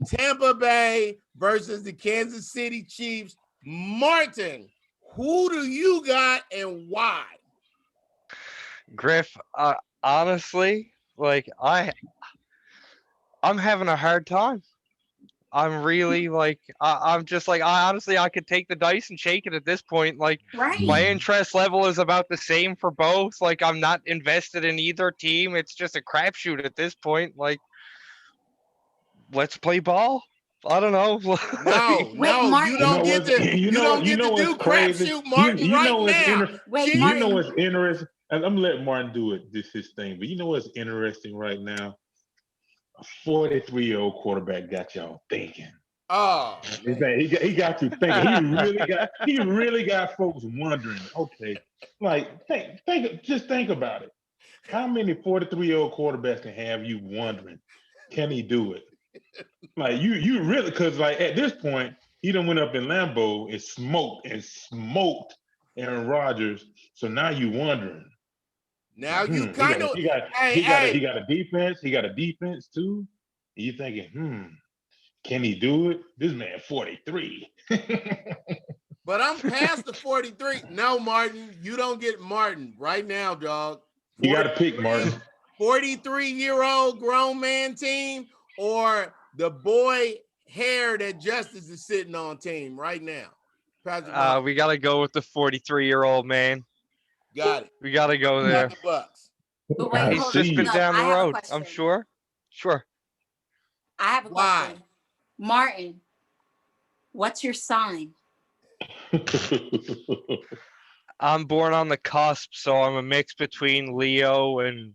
Tampa Bay versus the Kansas City Chiefs. Martin, who do you got and why? Griff, honestly, like I'm having a hard time. I'm really like, I'm just like, I could take the dice and shake it at this point. Like, right, my interest level is about the same for both. Like, I'm not invested in either team. It's just a crapshoot at this point. Like, let's play ball. I don't know. No, you don't get to. You don't get to do crapshoot, Martin. Right now, you know what's interesting? I'm gonna let Martin do it. This his thing, but you know what's interesting right now? A 43-year-old quarterback got y'all thinking. Oh, man. He got you thinking. He really got folks wondering. Okay, like think about it. How many 43-year-old quarterbacks can have you wondering, can he do it? Like you really, because like at this point, he done went up in Lambeau and smoked Aaron Rodgers. So now you wondering. Now you kind of he got a defense. He got a defense too. And you thinking, can he do it? This man 43. But I'm past the 43. No, Martin, you don't get Martin right now, dog. You got to pick Martin. 43-year-old grown man team or the boy hair that Justice is sitting on team right now. We got to go with the 43-year-old man. Got it. We got to go there. The Bucks. But wait, He's just been down the road. I'm sure. Sure. I have a question. Martin, what's your sign? I'm born on the cusp, so I'm a mix between Leo and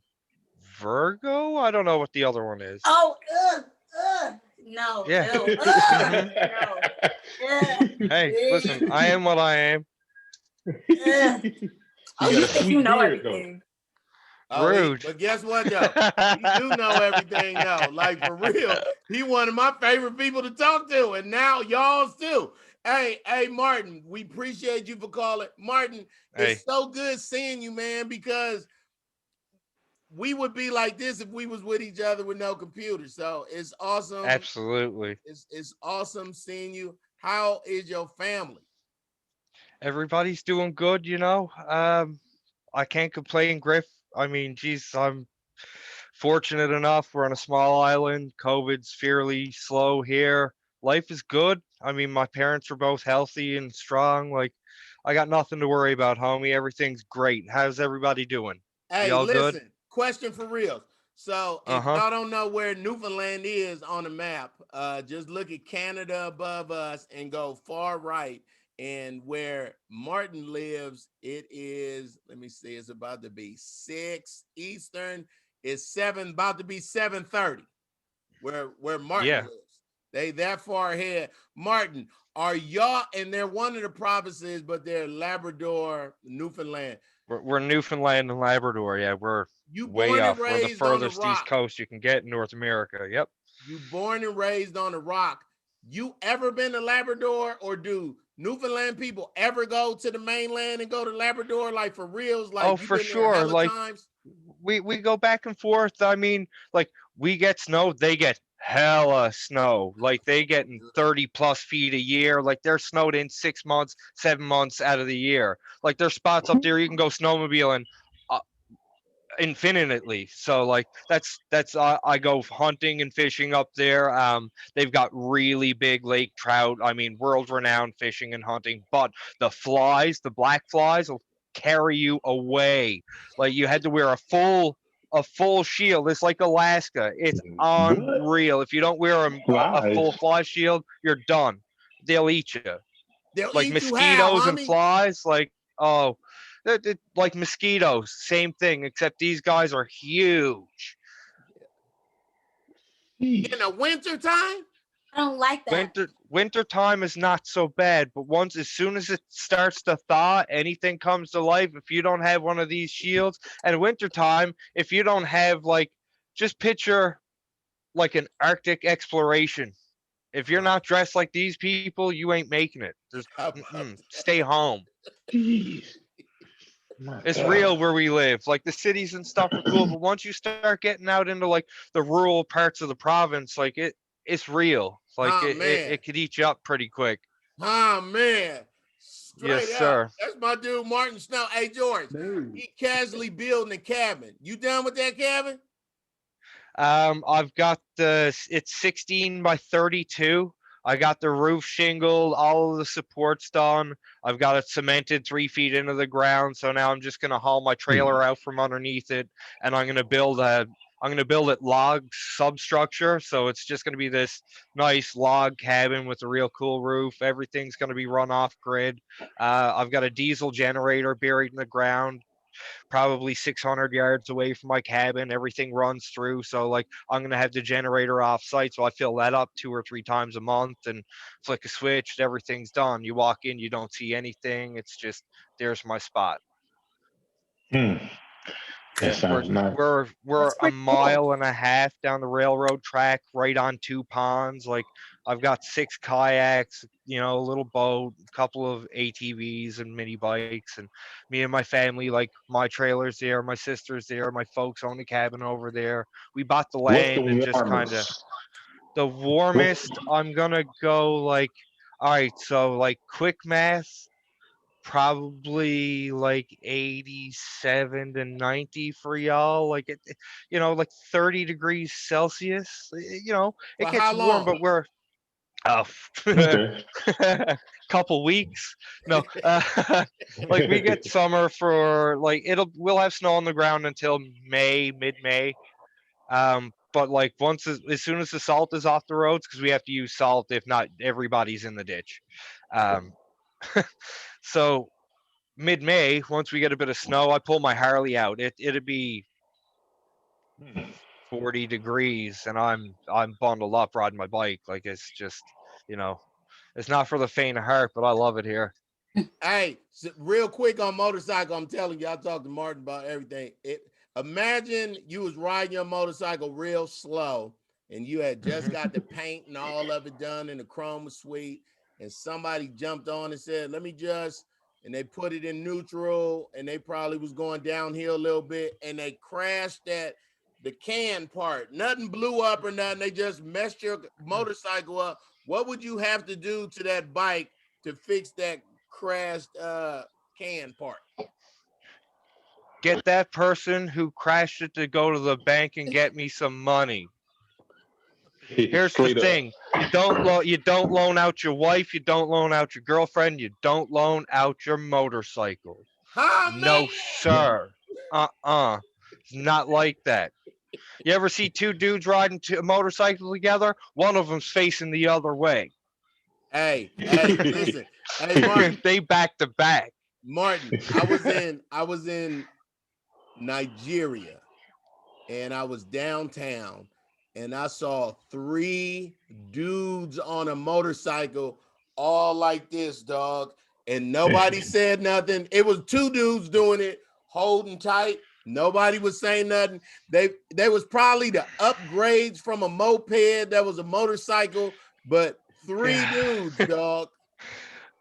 Virgo. I don't know what the other one is. Oh, no. Yeah. No. Hey, listen, I am what I am. Oh, you think you know everything. Rude. But guess what, though? He do know everything, though. Like, for real. He one of my favorite people to talk to, and now y'all's too. Hey, Martin, we appreciate you for calling. Martin, it's so good seeing you, man, because we would be like this if we was with each other with no computer. So it's awesome. Absolutely. It's awesome seeing you. How is your family? Everybody's doing good, you know. I can't complain, Griff. I mean, geez, I'm fortunate enough. We're on a small island. COVID's fairly slow here. Life is good. I mean, my parents are both healthy and strong. Like, I got nothing to worry about, homie. Everything's great. How's everybody doing? Hey, y'all listen, good? Question for real. So if y'all don't know where Newfoundland is on the map, just look at Canada above us and go far right. And where Martin lives, it is, let me see, it's about to be 6 Eastern. It's about to be 7:30 where Martin lives. They that far ahead. Martin, are y'all, and they're one of the provinces, but they're Labrador, Newfoundland. We're Newfoundland and Labrador. Yeah, we're way up. We're the furthest east coast you can get in North America. Yep. You born and raised on the rock. You ever been to Labrador, or do Newfoundland people ever go to the mainland and go to Labrador, like for reals? Like, oh, for sure. Like we go back and forth. I mean, like we get snow, they get hella snow. Like they getting 30+ feet a year. Like they're snowed in 6 months, 7 months out of the year. Like there's spots up there you can go snowmobiling infinitely. So like that's I go hunting and fishing up there. They've got really big lake trout. I mean, world renowned fishing and hunting. But the black flies will carry you away. Like you had to wear a full shield. It's like Alaska. It's unreal. If you don't wear a full fly shield, you're done. They'll eat you. They'll like eat mosquitoes and flies. Like like mosquitoes, same thing, except these guys are huge. In the winter time? I don't like that. Winter time is not so bad, but as soon as it starts to thaw, anything comes to life. If you don't have one of these shields, and winter time, if you don't have just picture like an Arctic exploration. If you're not dressed like these people, you ain't making it. Stay home. Jeez. It's real where we live. Like the cities and stuff are cool, but once you start getting out into like the rural parts of the province, like it's real. Like it could eat you up pretty quick. Oh man. Yes, sir. That's my dude Martin Snow. Hey George, he casually building a cabin. You done with that cabin? I've got it's 16 by 32. I got the roof shingled, all of the supports done. I've got it cemented 3 feet into the ground. So now I'm just gonna haul my trailer out from underneath it, and I'm gonna build it log substructure. So it's just gonna be this nice log cabin with a real cool roof. Everything's gonna be run off grid. I've got a diesel generator buried in the ground. probably 600 yards away from my cabin. Everything runs through. So like I'm going to have the generator off site. So I fill that up 2 or 3 times a month and flick a switch. Everything's done. You walk in, you don't see anything. It's just, there's my spot. Hmm. That Yeah, sounds nice. we're That's a pretty cool. mile and a half down the railroad track, right on 2 ponds. Like I've got 6 kayaks, you know, a little boat, a couple of ATVs and mini bikes, and me and my family, like my trailer's there, my sister's there, my folks own a cabin over there. We bought the What's the land and just kind of warmest? the warmest. I'm gonna go like, all right, so like quick math, probably like 87 to 90 for y'all, like you know, like 30 degrees Celsius, you know, For it gets how warm, long? but we're Okay. couple weeks. No, like we get summer for like, we'll have snow on the ground until mid-May. But like once, as soon as the salt is off the roads, because we have to use salt, if not everybody's in the ditch. um so mid-May, once we get a bit of snow, I pull my Harley out. It'd be 40 degrees and I'm bundled up riding my bike. Like it's just, you know, it's not for the faint of heart, but I love it here. Hey, so real quick on motorcycle, I'm telling you, I talked to Martin about everything. Imagine you was riding your motorcycle real slow and you had just got the paint and all of it done and the chrome was sweet, and somebody jumped on and said, let me just, and they put it in neutral and they probably was going downhill a little bit and they crashed the can part. Nothing blew up or nothing. They just messed your motorcycle up. What would you have to do to that bike to fix that crashed can part? Get that person who crashed it to go to the bank and get me some money. Here's Straight the up. thing: you don't loan out your wife, you don't loan out your girlfriend, you don't loan out your motorcycle. Huh, No, man? sir. It's not like that. You ever see 2 dudes riding a motorcycle together? One of them's facing the other way. Hey, listen. Hey, Martin. They back to back. Martin, I was in Nigeria and I was downtown and I saw 3 dudes on a motorcycle all like this, dog, and nobody said nothing. It was 2 dudes doing it, holding tight. Nobody was saying nothing. They was probably the upgrades from a moped that was a motorcycle, but 3 dudes, dog.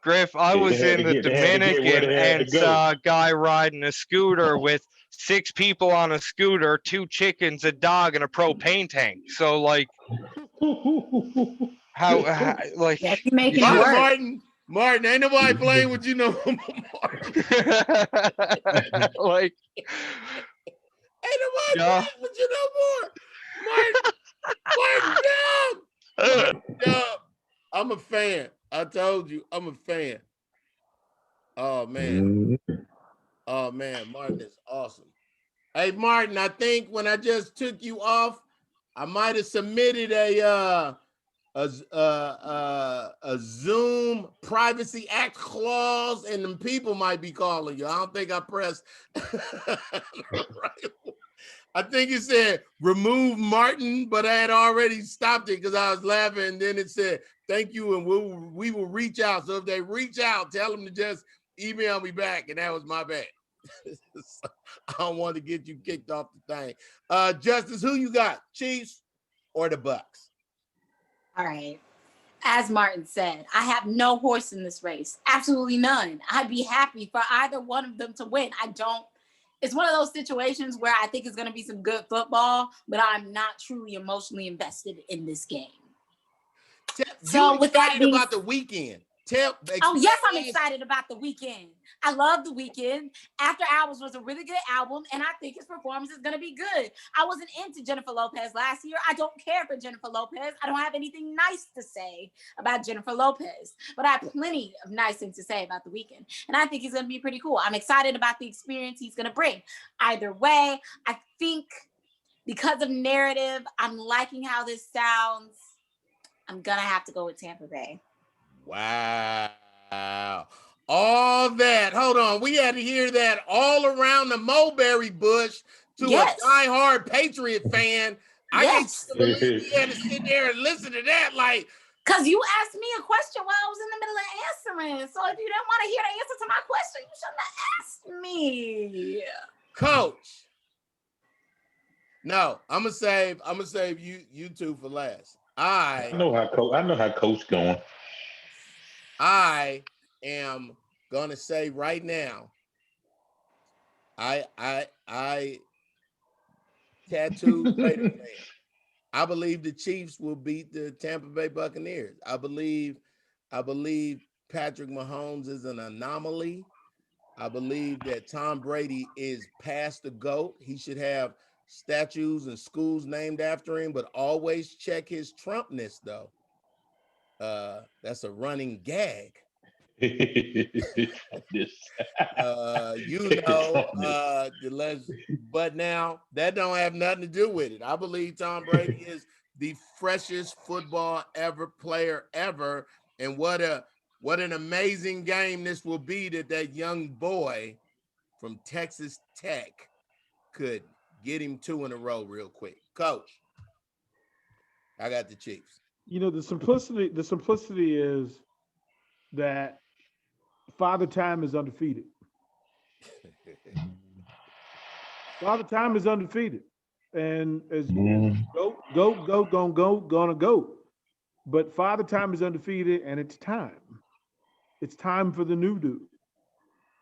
Griff, I was in the They had to get where Dominican they had to and go. saw a guy riding a scooter with 6 people on a scooter, 2 chickens, a dog, and a propane tank. So like, how like, Yeah, you making it work. Martin, ain't nobody playing with you no more, Martin. like, Ain't nobody yeah. playing with you no more. Martin, dub. I'm a fan. I told you, I'm a fan. Oh, man. Oh, man. Martin is awesome. Hey, Martin, I think when I just took you off, I might have submitted a Zoom Privacy Act clause, and them people might be calling you. I don't think I pressed. I think it said remove Martin, but I had already stopped it because I was laughing. And then it said thank you, and we will reach out. So if they reach out, tell them to just email me back, and that was my bad. So I don't want to get you kicked off the thing. Justice, who you got, Chiefs or the Bucks? All right. As Martin said, I have no horse in this race. Absolutely none. I'd be happy for either one of them to win. It's one of those situations where I think it's going to be some good football, but I'm not truly emotionally invested in this game. So with that being about the weekend. Oh, yes, I'm excited about the weekend. I love the weekend. After Hours was a really good album, and I think his performance is going to be good. I wasn't into Jennifer Lopez last year. I don't care for Jennifer Lopez. I don't have anything nice to say about Jennifer Lopez, but I have plenty of nice things to say about the weekend. And I think he's going to be pretty cool. I'm excited about the experience he's going to bring. Either way, I think because of narrative, I'm liking how this sounds. I'm going to have to go with Tampa Bay. Wow. all that. Hold on. We had to hear that all around the mulberry bush to Yes. a diehard Patriot fan. I Yes. can't believe we had to sit there and listen to that. Like, because you asked me a question while I was in the middle of answering. So if you didn't want to hear the answer to my question, you shouldn't have asked me. Coach. No, I'm gonna save you two for last. I know how Coach going. I am gonna say right now, I tattooed Raider fan. I believe the Chiefs will beat the Tampa Bay Buccaneers. I believe Patrick Mahomes is an anomaly. I believe that Tom Brady is past the GOAT. He should have statues and schools named after him, but always check his Trumpness, though. That's a running gag. But now that don't have nothing to do with it. I believe Tom Brady is the freshest football player ever, and what an amazing game this will be that young boy from Texas Tech could get him 2 in a row real quick. Coach, I got the Chiefs. You know, the simplicity is that Father Time is undefeated. Father Time is undefeated. And as gonna go. But Father Time is undefeated, and it's time. It's time for the new dude.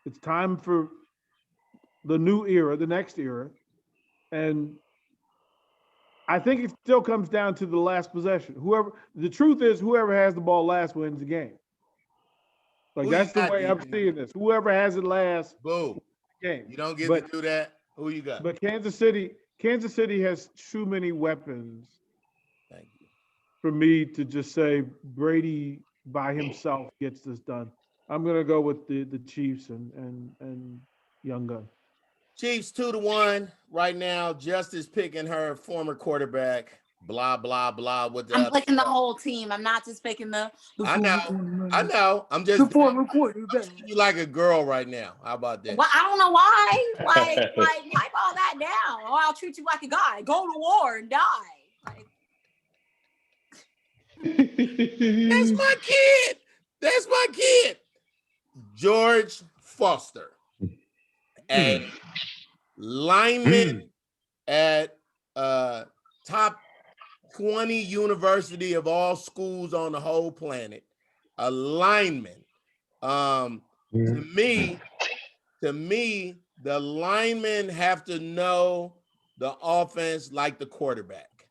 It's time for the new era, the next era. And I think it still comes down to the last possession. The truth is, whoever has the ball last wins the game. Like, that's the way I'm seeing this. Whoever has it last, boom, game. You don't get to do that. Who you got? But Kansas City has too many weapons. Thank you. For me to just say Brady by himself gets this done. I'm gonna go with the Chiefs and Young Gun. Chiefs 2-1 right now. Justice picking her former quarterback. Blah blah blah. I'm picking the whole team. I'm not just picking the. I know. I'm just you like a girl right now. How about that? Well, I don't know why. Like wipe all that down, or I'll treat you like a guy. Go to war and die. Like, that's my kid. That's my kid. George Foster, a lineman at top 20 university of all schools on the whole planet. A lineman. To me, the linemen have to know the offense like the quarterback.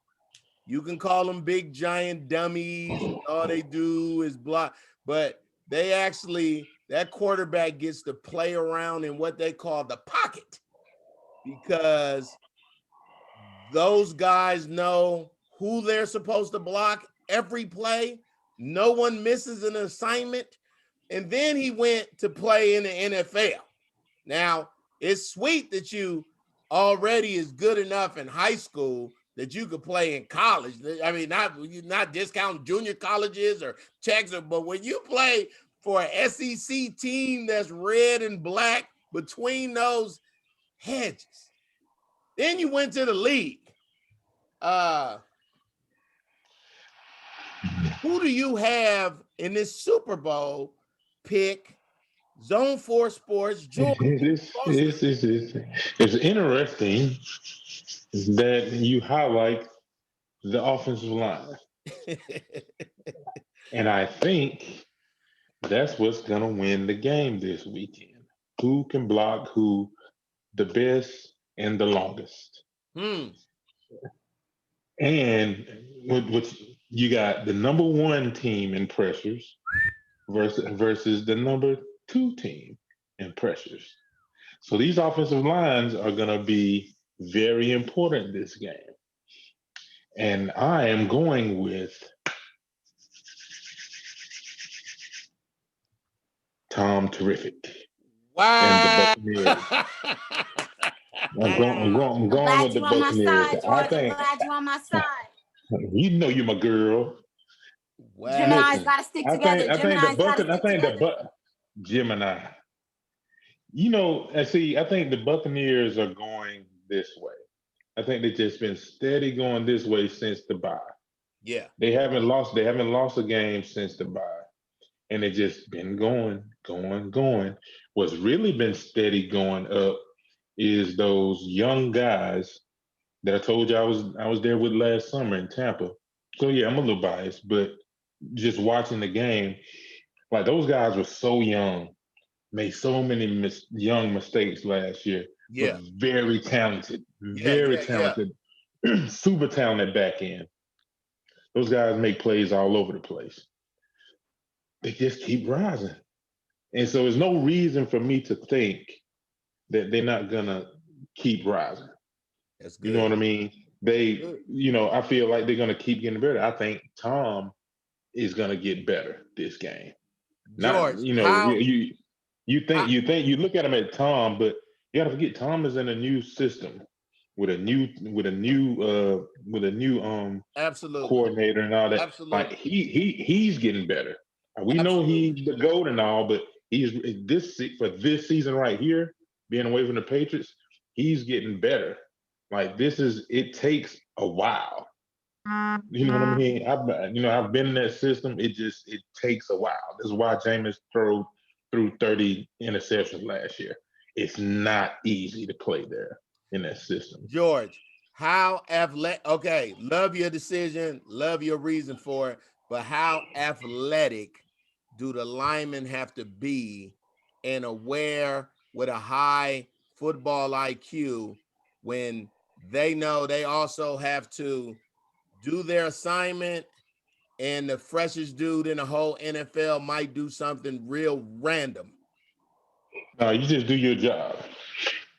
You can call them big giant dummies. All they do is block, but that quarterback gets to play around in what they call the pocket, because those guys know who they're supposed to block every play. No one misses an assignment. And then he went to play in the NFL. Now, it's sweet that you already is good enough in high school that you could play in college. I mean, not discounting junior colleges or checks, but when you play for an SEC team that's red and black between those hedges, then you went to the league. Who do you have in this Super Bowl pick? Zone 4 Sports. It's interesting that you highlight the offensive line. And I think that's what's going to win the game this weekend. Who can block who the best and the longest. And with you got the number 1 team in pressures versus the number 2 team in pressures. So these offensive lines are going to be very important this game. And I am going with Tom Terrific. Wow. And the Buccaneers. I'm going with the Buccaneers. I'm glad you're on my side. You know you're my girl. Wow. Gemini's got to stick together. Gemini. You know, and see, I think the Buccaneers are going this way. I think they've just been steady going this way since the bye. Yeah. They haven't lost a game since the bye. And they just been going. What's really been steady going up is those young guys that I told you I was there with last summer in Tampa. So yeah, I'm a little biased, but just watching the game, like those guys were so young, made so many young mistakes last year, Yeah. but very talented, Yeah. super talented back end. Those guys make plays all over the place. They just keep rising. And so there's no reason for me to think that they're not gonna keep rising. That's good. You know what I mean? I feel like they're gonna keep getting better. I think Tom is gonna get better this game. George, You look at him at Tom, but you gotta forget Tom is in a new system with a new absolutely coordinator and all that. Absolutely. Like he's getting better. We know he's the GOAT and all, but for this season right here, being away from the Patriots, he's getting better. Like it takes a while. You know what I mean? I've been in that system. It takes a while. This is why Jameis threw 30 interceptions last year. It's not easy to play there in that system. George, how athletic? Okay, love your decision, love your reason for it, but how athletic do the linemen have to be and aware with a high football IQ when they know they also have to do their assignment, and the freshest dude in the whole NFL might do something real random? No, you just do your job.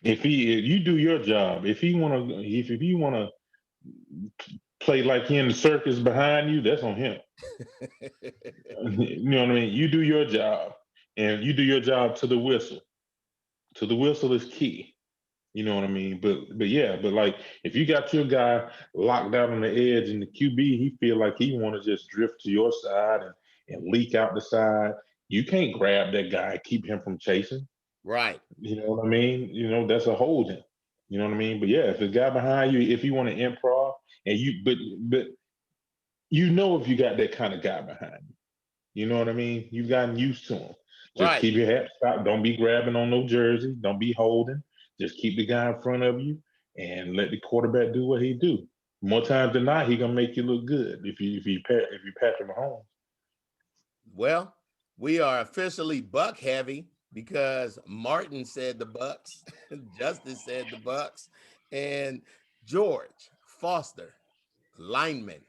If you do your job, if you wanna play like he in the circus behind you, that's on him. You know what I mean? You do your job, and you do your job to the whistle. To the whistle is key. You know what I mean? But like if you got your guy locked out on the edge and the QB, he feel like he want to just drift to your side and leak out the side. You can't grab that guy, keep him from chasing. Right. You know what I mean? That's a holding. You know what I mean? But yeah, if the guy behind you, if you want to improv and but if you got that kind of guy behind you, you know what I mean? You've gotten used to him. Just keep your hat stopped. Don't be grabbing on no jersey. Don't be holding. Just keep the guy in front of you and let the quarterback do what he do. More times than not, he gonna make you look good if you Patrick Mahomes. Well, we are officially Buck heavy because Martin said the Bucks, Justice said the Bucks, and George Foster, lineman,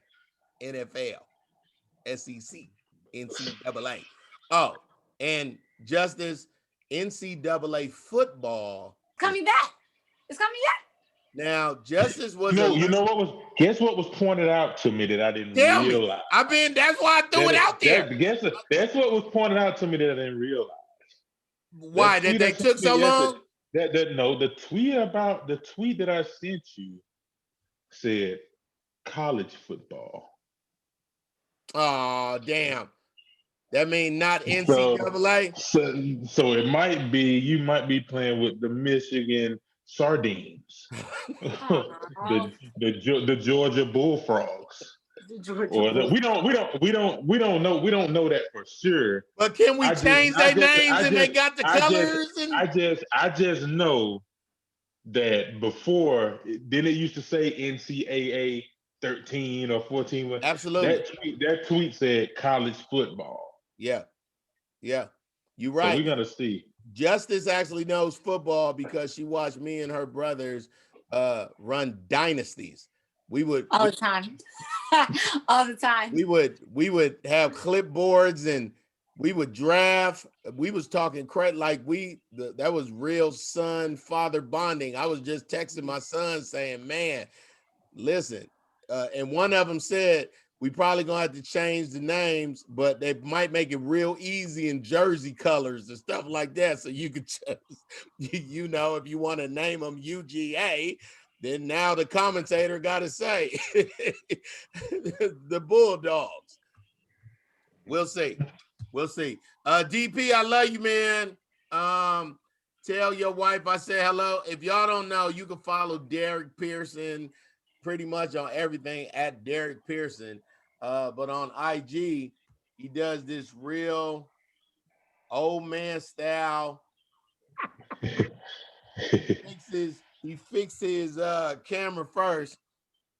NFL, SEC, NCAA. Oh, and Justice, NCAA football. Coming back. It's coming back. Now, Justice was guess what was pointed out to me that I didn't realize. That's why I threw it out there. That's what was pointed out to me that I didn't realize. Why? That they took so long? The tweet that I sent you said college football. Oh, damn. That means not NCAA? So it might be, you might be playing with the Michigan Sardines, the Georgia Bullfrogs. We don't know that for sure. But can we change their names and they got the colors? I just know that before, then it used to say NCAA 13 or 14. Absolutely. That tweet said college football. Yeah. You're right. So we're gonna see. Justice actually knows football because she watched me and her brothers run dynasties. We would all the time. All the time. We would have clipboards and we would draft. We was talking like that was real son father bonding. I was just texting my son saying, man, listen. And one of them said, we probably gonna have to change the names, but they might make it real easy in jersey colors and stuff like that. So you could just, if you want to name them UGA, then now the commentator got to say the Bulldogs. We'll see. We'll see. DP, I love you, man. Tell your wife I say hello. If y'all don't know, you can follow Derrick Pearson pretty much on everything at Derrick Pearson. But on IG, he does this real old man style. He fixes camera first,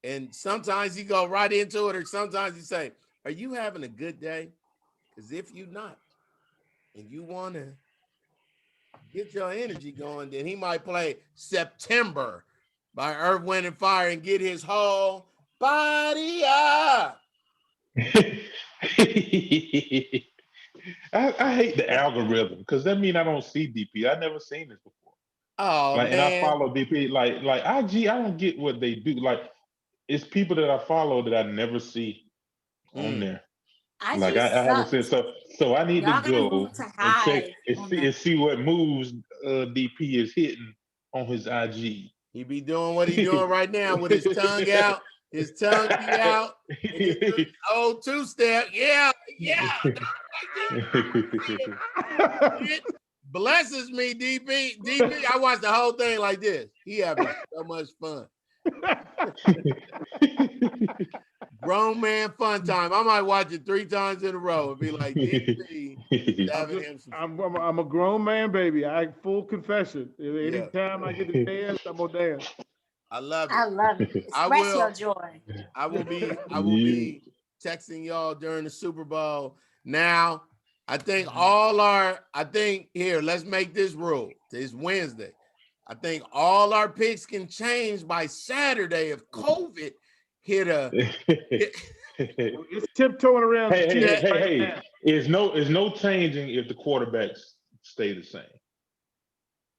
and sometimes he go right into it, or sometimes he say, "Are you having a good day?" Because if you not, and you want to get your energy going, then he might play September by Earth, Wind, and Fire and get his whole body up. I hate the algorithm because that means I don't see DP. I never seen this before. Oh, like, man. And I follow DP. Like IG, I don't get what they do. Like, it's people that I follow that I never see on there. I haven't seen, so I need to go and check and see what moves DP is hitting on his IG. He be doing what he doing right now with his tongue out. His tongue be out. His old two-step. Yeah. It blesses me, DP. I watched the whole thing like this. He having so much fun. Grown man fun time. I might watch it 3 times in a row and be like, DP. I'm a grown man, baby. I full confession. Anytime I get to dance, I'm gonna dance. I love it. I love it. Express your joy. I will be texting y'all during the Super Bowl. Now, I think here, let's make this rule. It's Wednesday. I think all our picks can change by Saturday if COVID hit it's tiptoeing around. Hey. It's no changing if the quarterbacks stay the same.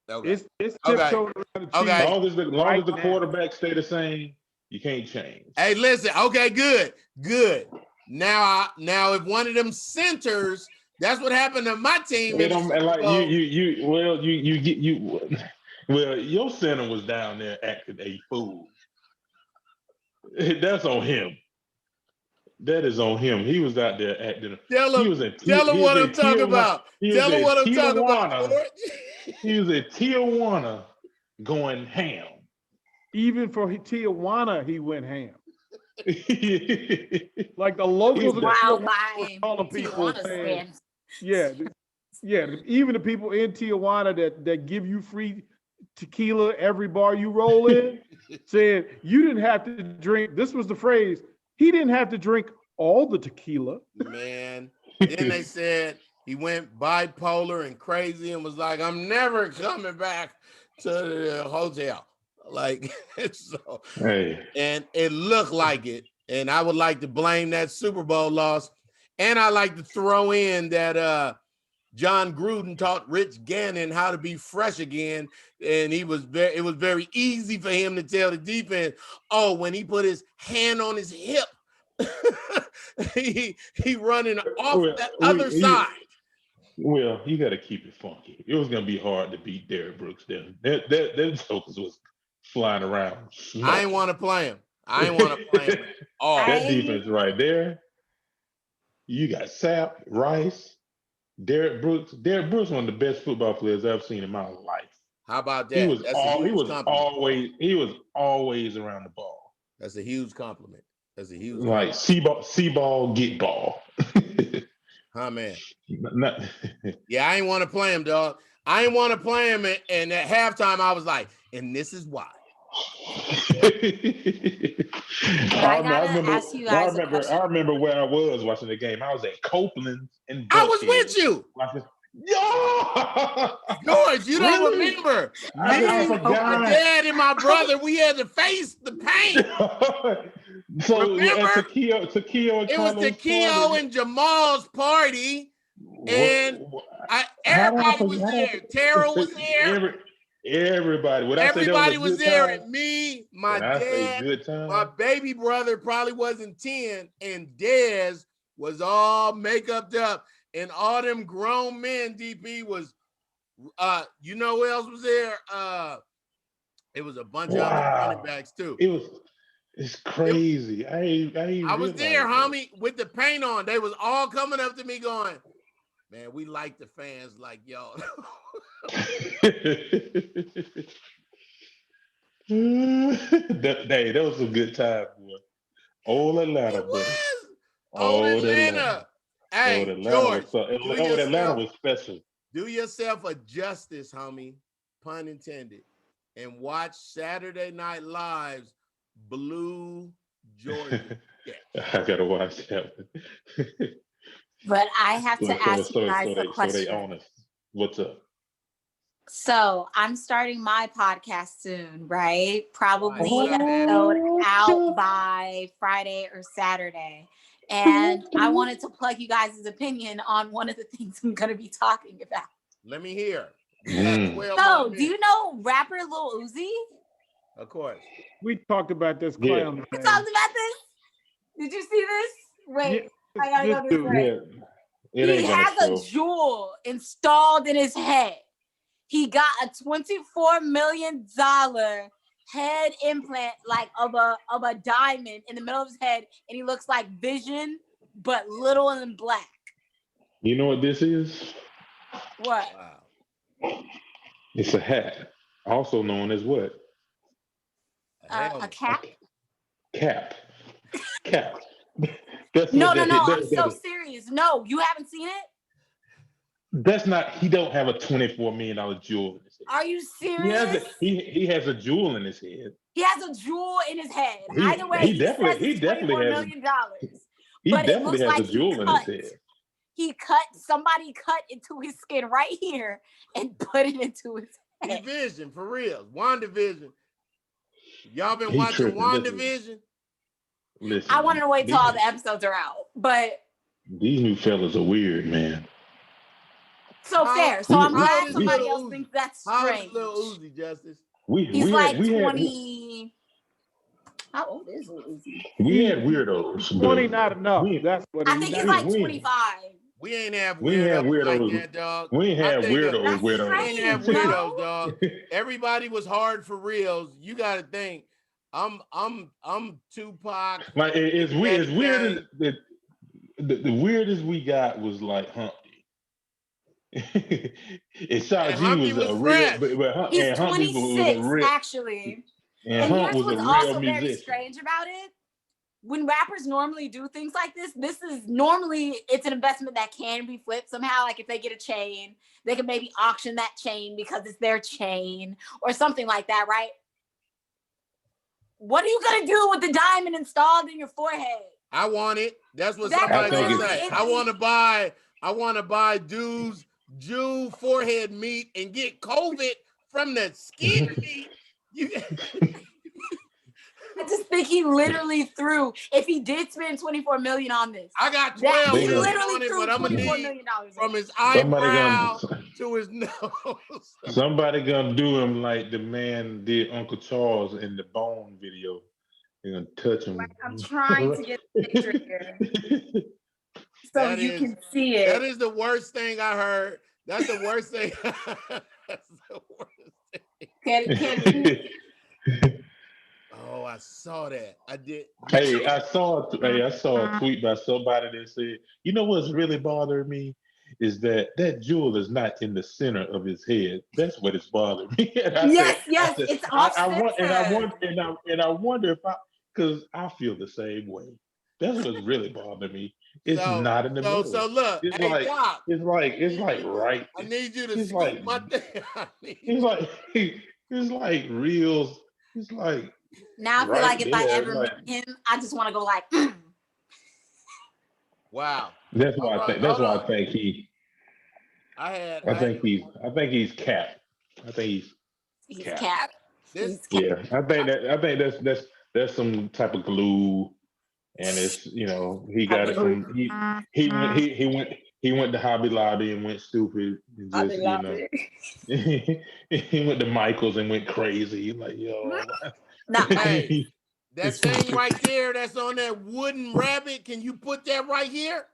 Okay. It's tiptoeing around the As long as the quarterbacks stay the same, you can't change. Hey, listen. Okay, good. Now if one of them centers, that's what happened to my team. Your center was down there acting a fool. That's on him. That is on him. He was out there acting. Tell him what I'm talking about. Tell him what I'm talking about. He was at Tijuana going ham. Even for Tijuana, he went ham. Like the locals calling people saying, yeah. Even the people in Tijuana that give you free tequila every bar you roll in, said you didn't have to drink. This was the phrase. He didn't have to drink all the tequila. Man. Then they said he went bipolar and crazy and was like, I'm never coming back to the hotel. Like, so, and it looked like it. And I would like to blame that Super Bowl loss. And I like to throw in that John Gruden taught Rich Gannon how to be fresh again. And it was very easy for him to tell the defense, when he put his hand on his hip, he running off that other side. Well, you got to keep it funky. It was going to be hard to beat Derrick Brooks then. That jokers was flying around. I ain't want to play him. I ain't want to play him at all. That defense right there. You got Sapp, Rice, Derrick Brooks. Derrick Brooks, one of the best football players I've seen in my life. How about that? He was always around the ball. That's a huge compliment. Like see ball, get ball. Huh, man? Yeah, I ain't want to play him, dog. I ain't want to play him, and at halftime I was like, and this is why. I remember where I was watching the game. I was at Copeland and I was with you. George, you don't remember. My dad and my brother, we had to face the pain. So remember? Takeo it was Takeo and Jamal's party. And everybody was there. Tara was there. Everybody was there. And me, my dad, my baby brother probably wasn't 10, and Dez was all make-upped up. And all them grown men, DP was, you know who else was there? It was a bunch of other running backs too. It's crazy. I was there, homie, with the paint on. They was all coming up to me going, Man, we like the fans like y'all. That was a good time, boy. Old Atlanta, It buddy. was. Old Old Atlanta. Atlanta. Hey, Old Atlanta George, was Old Atlanta was special. do yourself a justice, homie, pun intended, and watch Saturday Night Live's Blue Georgia. I gotta watch that one. But I have to ask you guys a So they question. honest. What's up? So I'm starting my podcast soon, right? Probably Oh, episode out by Friday or Saturday. And I wanted to plug you guys' opinion on one of the things I'm going to be talking about. Let me hear. So, do you know rapper Lil Uzi? Of course. We talked about this Yeah. clown. We talked about this? Did you see this? Wait, I gotta go this way. He has a jewel installed in his head. He got a $24 million head implant, like of a diamond in the middle of his head, and he looks like Vision, but little and black. You know what this is? What? Wow. It's a hat, also known as what? A cap? Cap. No. I'm so serious. No, you haven't seen it? That's not. He don't have a $24 million jewel in his head. Are you serious? He has a jewel in his head. He has a jewel in his head. Either way, he definitely $24 has million. He but definitely has a jewel in his head. Somebody cut into his skin right here and put it into his head. Division, for real. WandaVision. Y'all been watching WandaVision? Listen, I want to wait till all the episodes are out, but these new fellas are weird, man. So fair. So I'm glad somebody else thinks that's strange. How old is Lil Uzi, Justice? He's like 20. How old is Lil Uzi? We had weirdos. 20 not enough. That's what I think he's like 25. We ain't have weirdos like that, dog. We ain't have weirdos. We ain't have weirdos, dog. Everybody was hard for reals. You got to think. I'm Tupac. Like it's weird. The weirdest we got was like Humpty. And Shock G was a real, but he's 26 actually. And here's what's also very strange about it. When rappers normally do things like this is normally, it's an investment that can be flipped somehow. Like if they get a chain, they can maybe auction that chain because it's their chain or something like that, right? What are you gonna do with the diamond installed in your forehead? I want it. That's what somebody's gonna say. I want to buy dude's Jew forehead meat and get COVID from the skin meat. I just think he literally threw. If he did spend $24 million on this, I got 12 he million literally on it, threw but I'm gonna $24 need million from his eyebrow to his nose. Somebody gonna do him like the man did Uncle Charles in the Bone video. They're gonna touch him. I'm trying to get the picture here so you can see it. That is the worst thing I heard. That's the worst thing. That's the worst thing. Oh, I saw that. I did. Hey, I saw a tweet by somebody that said, "You know what's really bothering me is that jewel is not in the center of his head. That's what is bothering me." Yes, it's off center. And I wonder because I feel the same way. That's what's really bothering me. It's not in the middle. So look, it's like right. I need you to scoop my thing. It's like real. It's like. Now I feel like if I ever meet him, I just want to go like. Wow. That's why I think. That's why I think he. I think he's Cap. I think he's Cap. Yeah, I think that's some type of glue, and it's he got it from he went to Hobby Lobby and went stupid. And just, he went to Michael's and went crazy. Like hey, that thing right there that's on that wooden rabbit, can you put that right here?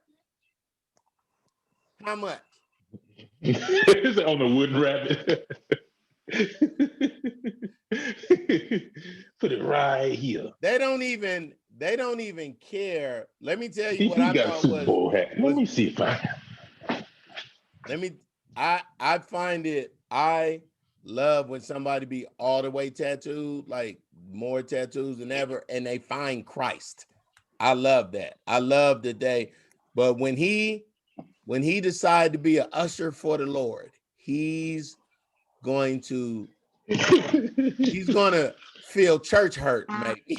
How much? It's on the wooden rabbit. Put it right here. They don't even care. Let me tell you what I got thought Super Bowl hat. Let me see if I. I find it, I love when somebody be all the way tattooed, like more tattoos than ever, and they find Christ. I love that. I love that but when he decided to be an usher for the Lord, he's going to feel church hurt, maybe.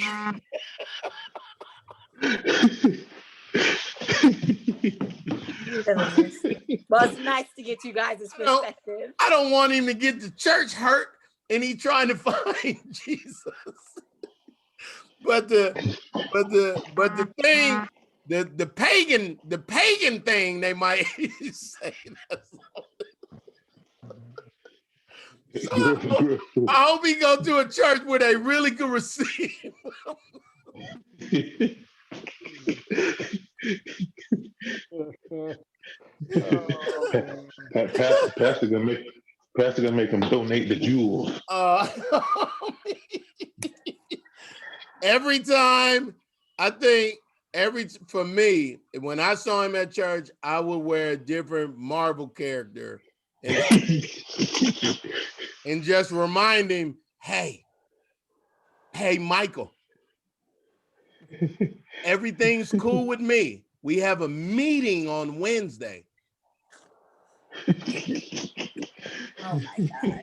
Well, it's nice to get you guys' perspective. I don't want him to get the church hurt and he trying to find Jesus. But the thing, the pagan thing, they might say that's so I hope he go to a church where they really can receive him. Pastor gonna make him donate the jewels. Every time, I think for me, when I saw him at church, I would wear a different Marvel character and just remind him, hey, Michael, everything's cool with me. We have a meeting on Wednesday. Oh my God.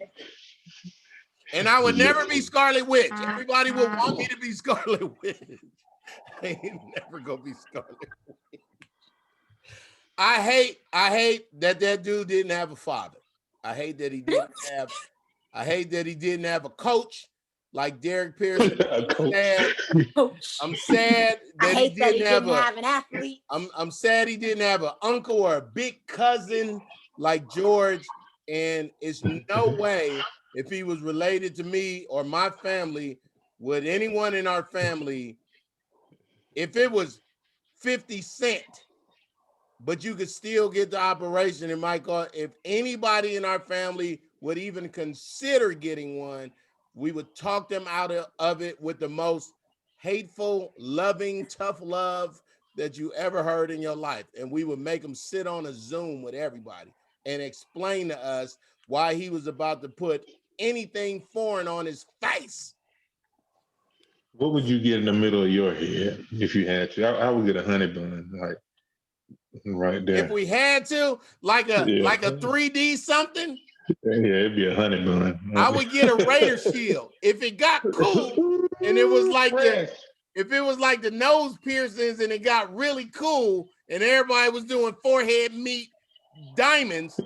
And I would never be Scarlet Witch. Everybody would want me to be Scarlet Witch. I ain't never gonna be Scarlet Witch. I hate that dude didn't have a father. I hate that he didn't have a coach like Derrick Pearson. I'm sad that he didn't have an athlete. I'm sad he didn't have an uncle or a big cousin like George. And it's no way, if he was related to me or my family, would anyone in our family, if it was 50 Cent, but you could still get the operation, and Michael, if anybody in our family would even consider getting one, we would talk them out of it with the most hateful, loving, tough love that you ever heard in your life. And we would make them sit on a Zoom with everybody and explain to us why he was about to put anything foreign on his face. What would you get in the middle of your head if you had to? I would get a honey bun, like right there. If we had to, like a 3D something. Yeah, it'd be a honey bun. I would get a Raider shield if it got cool, and it was like if it was like the nose piercings and it got really cool, and everybody was doing forehead meat diamonds.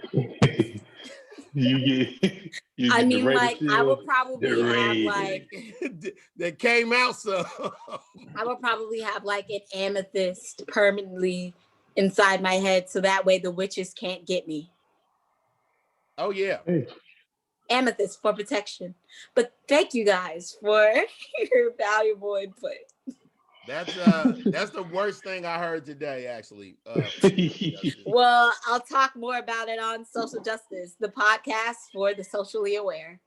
I mean, like, I would probably have like that came out so. I would probably have like an amethyst permanently inside my head, so that way the witches can't get me. Oh yeah, amethyst for protection. But thank you guys for your valuable input. That's the worst thing I heard today, actually. Well, I'll talk more about it on Social Justice, the podcast for the socially aware.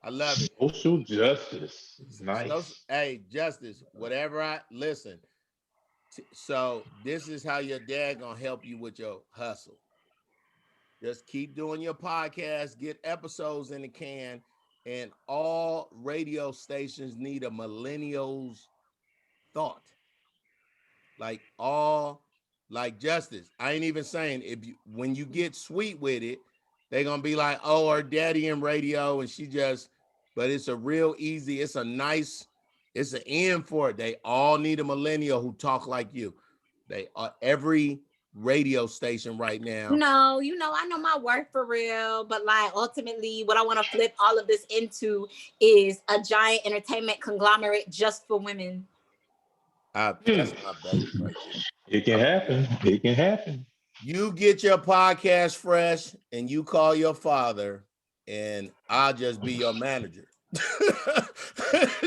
I love it. Social justice. Nice. Hey, Justice, whatever I listen. So this is how your dad gonna help you with your hustle. Just keep doing your podcast, get episodes in the can, and all radio stations need a millennial's thought. Like Justice. I ain't even saying when you get sweet with it, they're gonna be like, oh, her daddy in radio, and but it's a real easy, it's an end for it. They all need a millennial who talk like you. They are every radio station right now. No, I know my work for real, but like ultimately what I want to flip all of this into is a giant entertainment conglomerate just for women. That's my baby right there. It can happen. It can happen. You get your podcast fresh and you call your father and I'll just be your manager.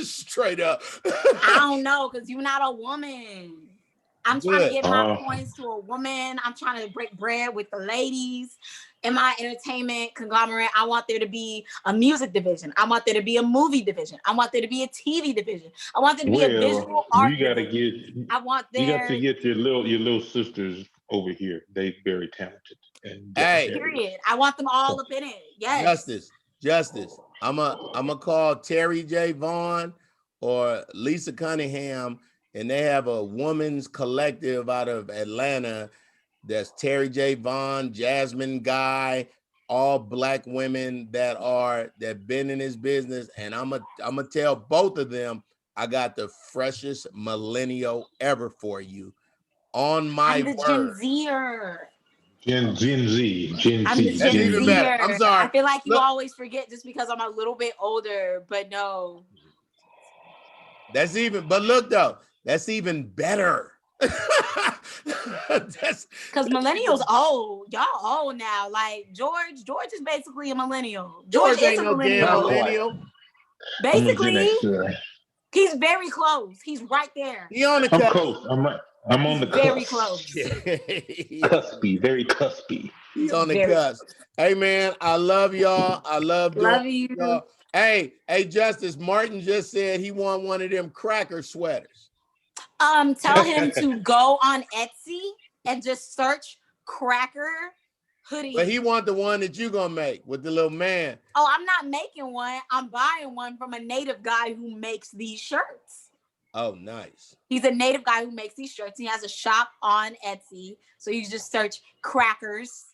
Straight up. I don't know, because you're not a woman. I'm trying to Good. give my points to a woman. I'm trying to break bread with the ladies. In my entertainment conglomerate, I want there to be a music division. I want there to be a movie division. I want there to be a TV division. I want there to be a visual art you gotta division. get. I want You got there. to get your little sisters over here. They very talented. And Hey. Period. I want them all up in it. Yes. Justice. I'm a call Terry J. Vaughn or Lisa Cunningham, and they have a women's collective out of Atlanta. That's Terry J. Vaughn, Jasmine Guy, all Black women that been in this business. And I'm gonna tell both of them I got the freshest millennial ever for you. On my I'm the word. Gen Zer. Gen Z. I'm the That's Gen even better. I'm Zer. sorry. I feel like you Look. always forget just because I'm a little bit older, but no. But look though, that's even better. Because millennials old. Y'all old now. Like George is basically a millennial. George is ain't a no damn millennial. Basically, he's very close. He's right there. He on the I'm cusp. close. I'm on the cusp. Very close. Cuspy, very cuspy. He on the cusp. Hey man, I love y'all. I love you. Y'all. Hey, Justice, Martin just said he want one of them cracker sweaters. Tell him to go on Etsy and just search cracker hoodie. But he want the one that you gonna make with the little man. Oh, I'm not making one. I'm buying one from a native guy who makes these shirts. Oh, nice. He's a native guy who makes these shirts. He has a shop on Etsy. So you just search crackers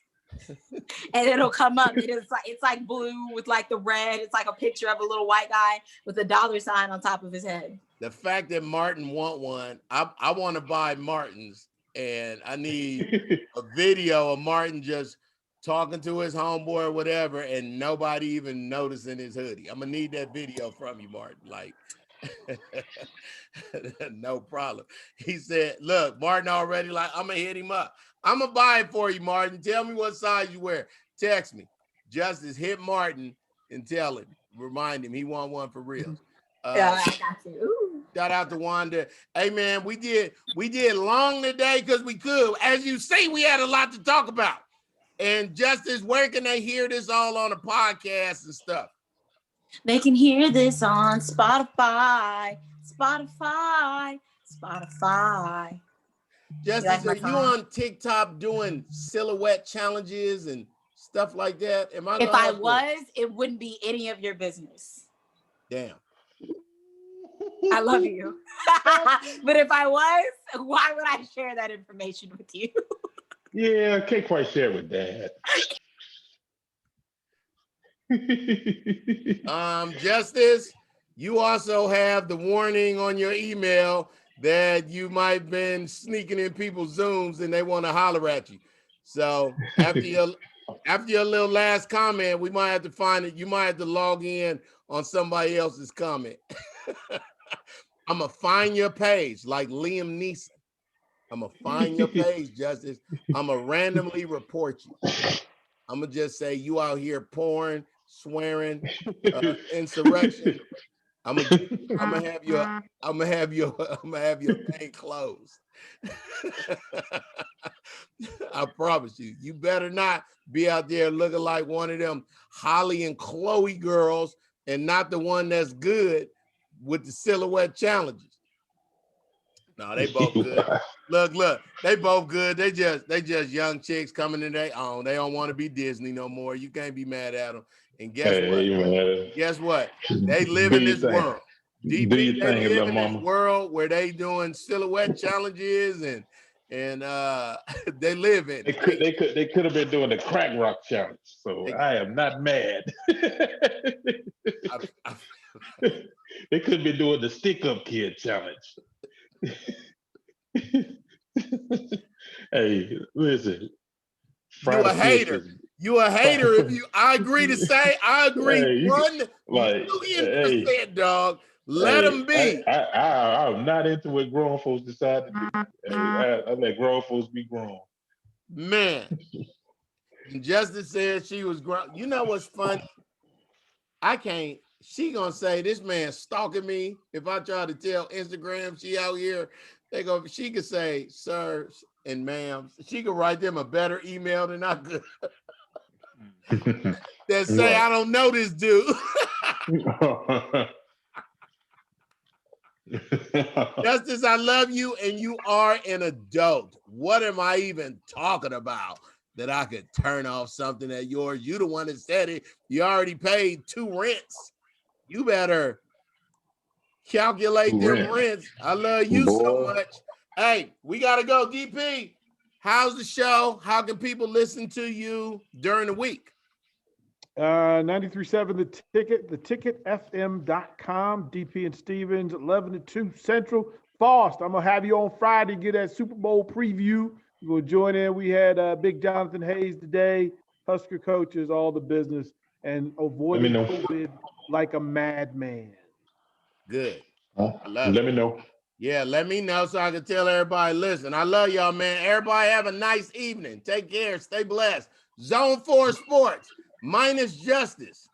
and it'll come up. It's like blue with like the red. It's like a picture of a little white guy with a $sign on top of his head. The fact that Martin want one, I want to buy Martin's, and I need a video of Martin just talking to his homeboy or whatever, and nobody even noticing his hoodie. I'm gonna need that video from you, Martin. Like, no problem. He said, look, Martin already like, I'm gonna hit him up. I'm gonna buy it for you, Martin. Tell me what size you wear. Text me. Justice, hit Martin and tell him, remind him he want one for real. Yeah, I got you. Shout out to Wanda. Hey man, we did long today because we could. As you see, we had a lot to talk about. And Justice, where can they hear this all on the podcast and stuff? They can hear this on Spotify. Justice, are you on TikTok doing silhouette challenges and stuff like that? If I was, it wouldn't be any of your business. Damn. I love you. But if I was, why would I share that information with you? Yeah, I can't quite share with Dad. Justice, you also have the warning on your email that you might have been sneaking in people's Zooms and they want to holler at you. So after your little last comment, we might have to find it. You might have to log in on somebody else's comment. I'm going to find your page like Liam Neeson. I'm going to find your page, Justice. I'm going to randomly report you. I'm going to just say you out here pouring, swearing, insurrection. I'm gonna have your thing closed. I promise you. You better not be out there looking like one of them Holly and Chloe girls and not the one that's good with the silhouette challenges. No, they both good. Look, they both good. They just young chicks coming in their own. They don't want to be Disney no more. You can't be mad at them. And guess what? They live in this world. They live in this world where they doing silhouette challenges and they live in it. They could have been doing the crack rock challenge. So I am not mad. They could have been doing the stick up kid challenge. Hey, listen. You a hater if you. I agree to say. I agree. 1,000,000%, dog. Let them be. I'm not into what grown folks decide to do. I let grown folks be grown. Man, Justice said she was grown. You know what's funny? I can't. She gonna say this man stalking me if I try to tell Instagram she out here They go, she could say, sir and ma'am. She could write them a better email than I could. That say, I don't know this dude. Justice, I love you, and you are an adult. What am I even talking about that I could turn off something at yours? You the one that said it. You already paid 2 rents. You better calculate them rents. I love you so much. Hey, we got to go. DP, how's the show? How can people listen to you during the week? 93.7 The Ticket, theticketfm.com, DP and Stevens, 11 to 2 Central. Faust, I'm going to have you on Friday, get that Super Bowl preview. You will join in. We had Big Jonathan Hayes today, Husker coaches, all the business, and avoiding COVID like a madman. Good. Let me know. Yeah, let me know so I can tell everybody, listen, I love y'all, man. Everybody have a nice evening. Take care. Stay blessed. Zone 4 Sports. Minus Justice.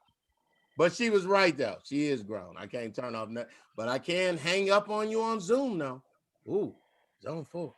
But she was right, though. She is grown. I can't turn off nothing. But I can hang up on you on Zoom now. Ooh, Zone 4.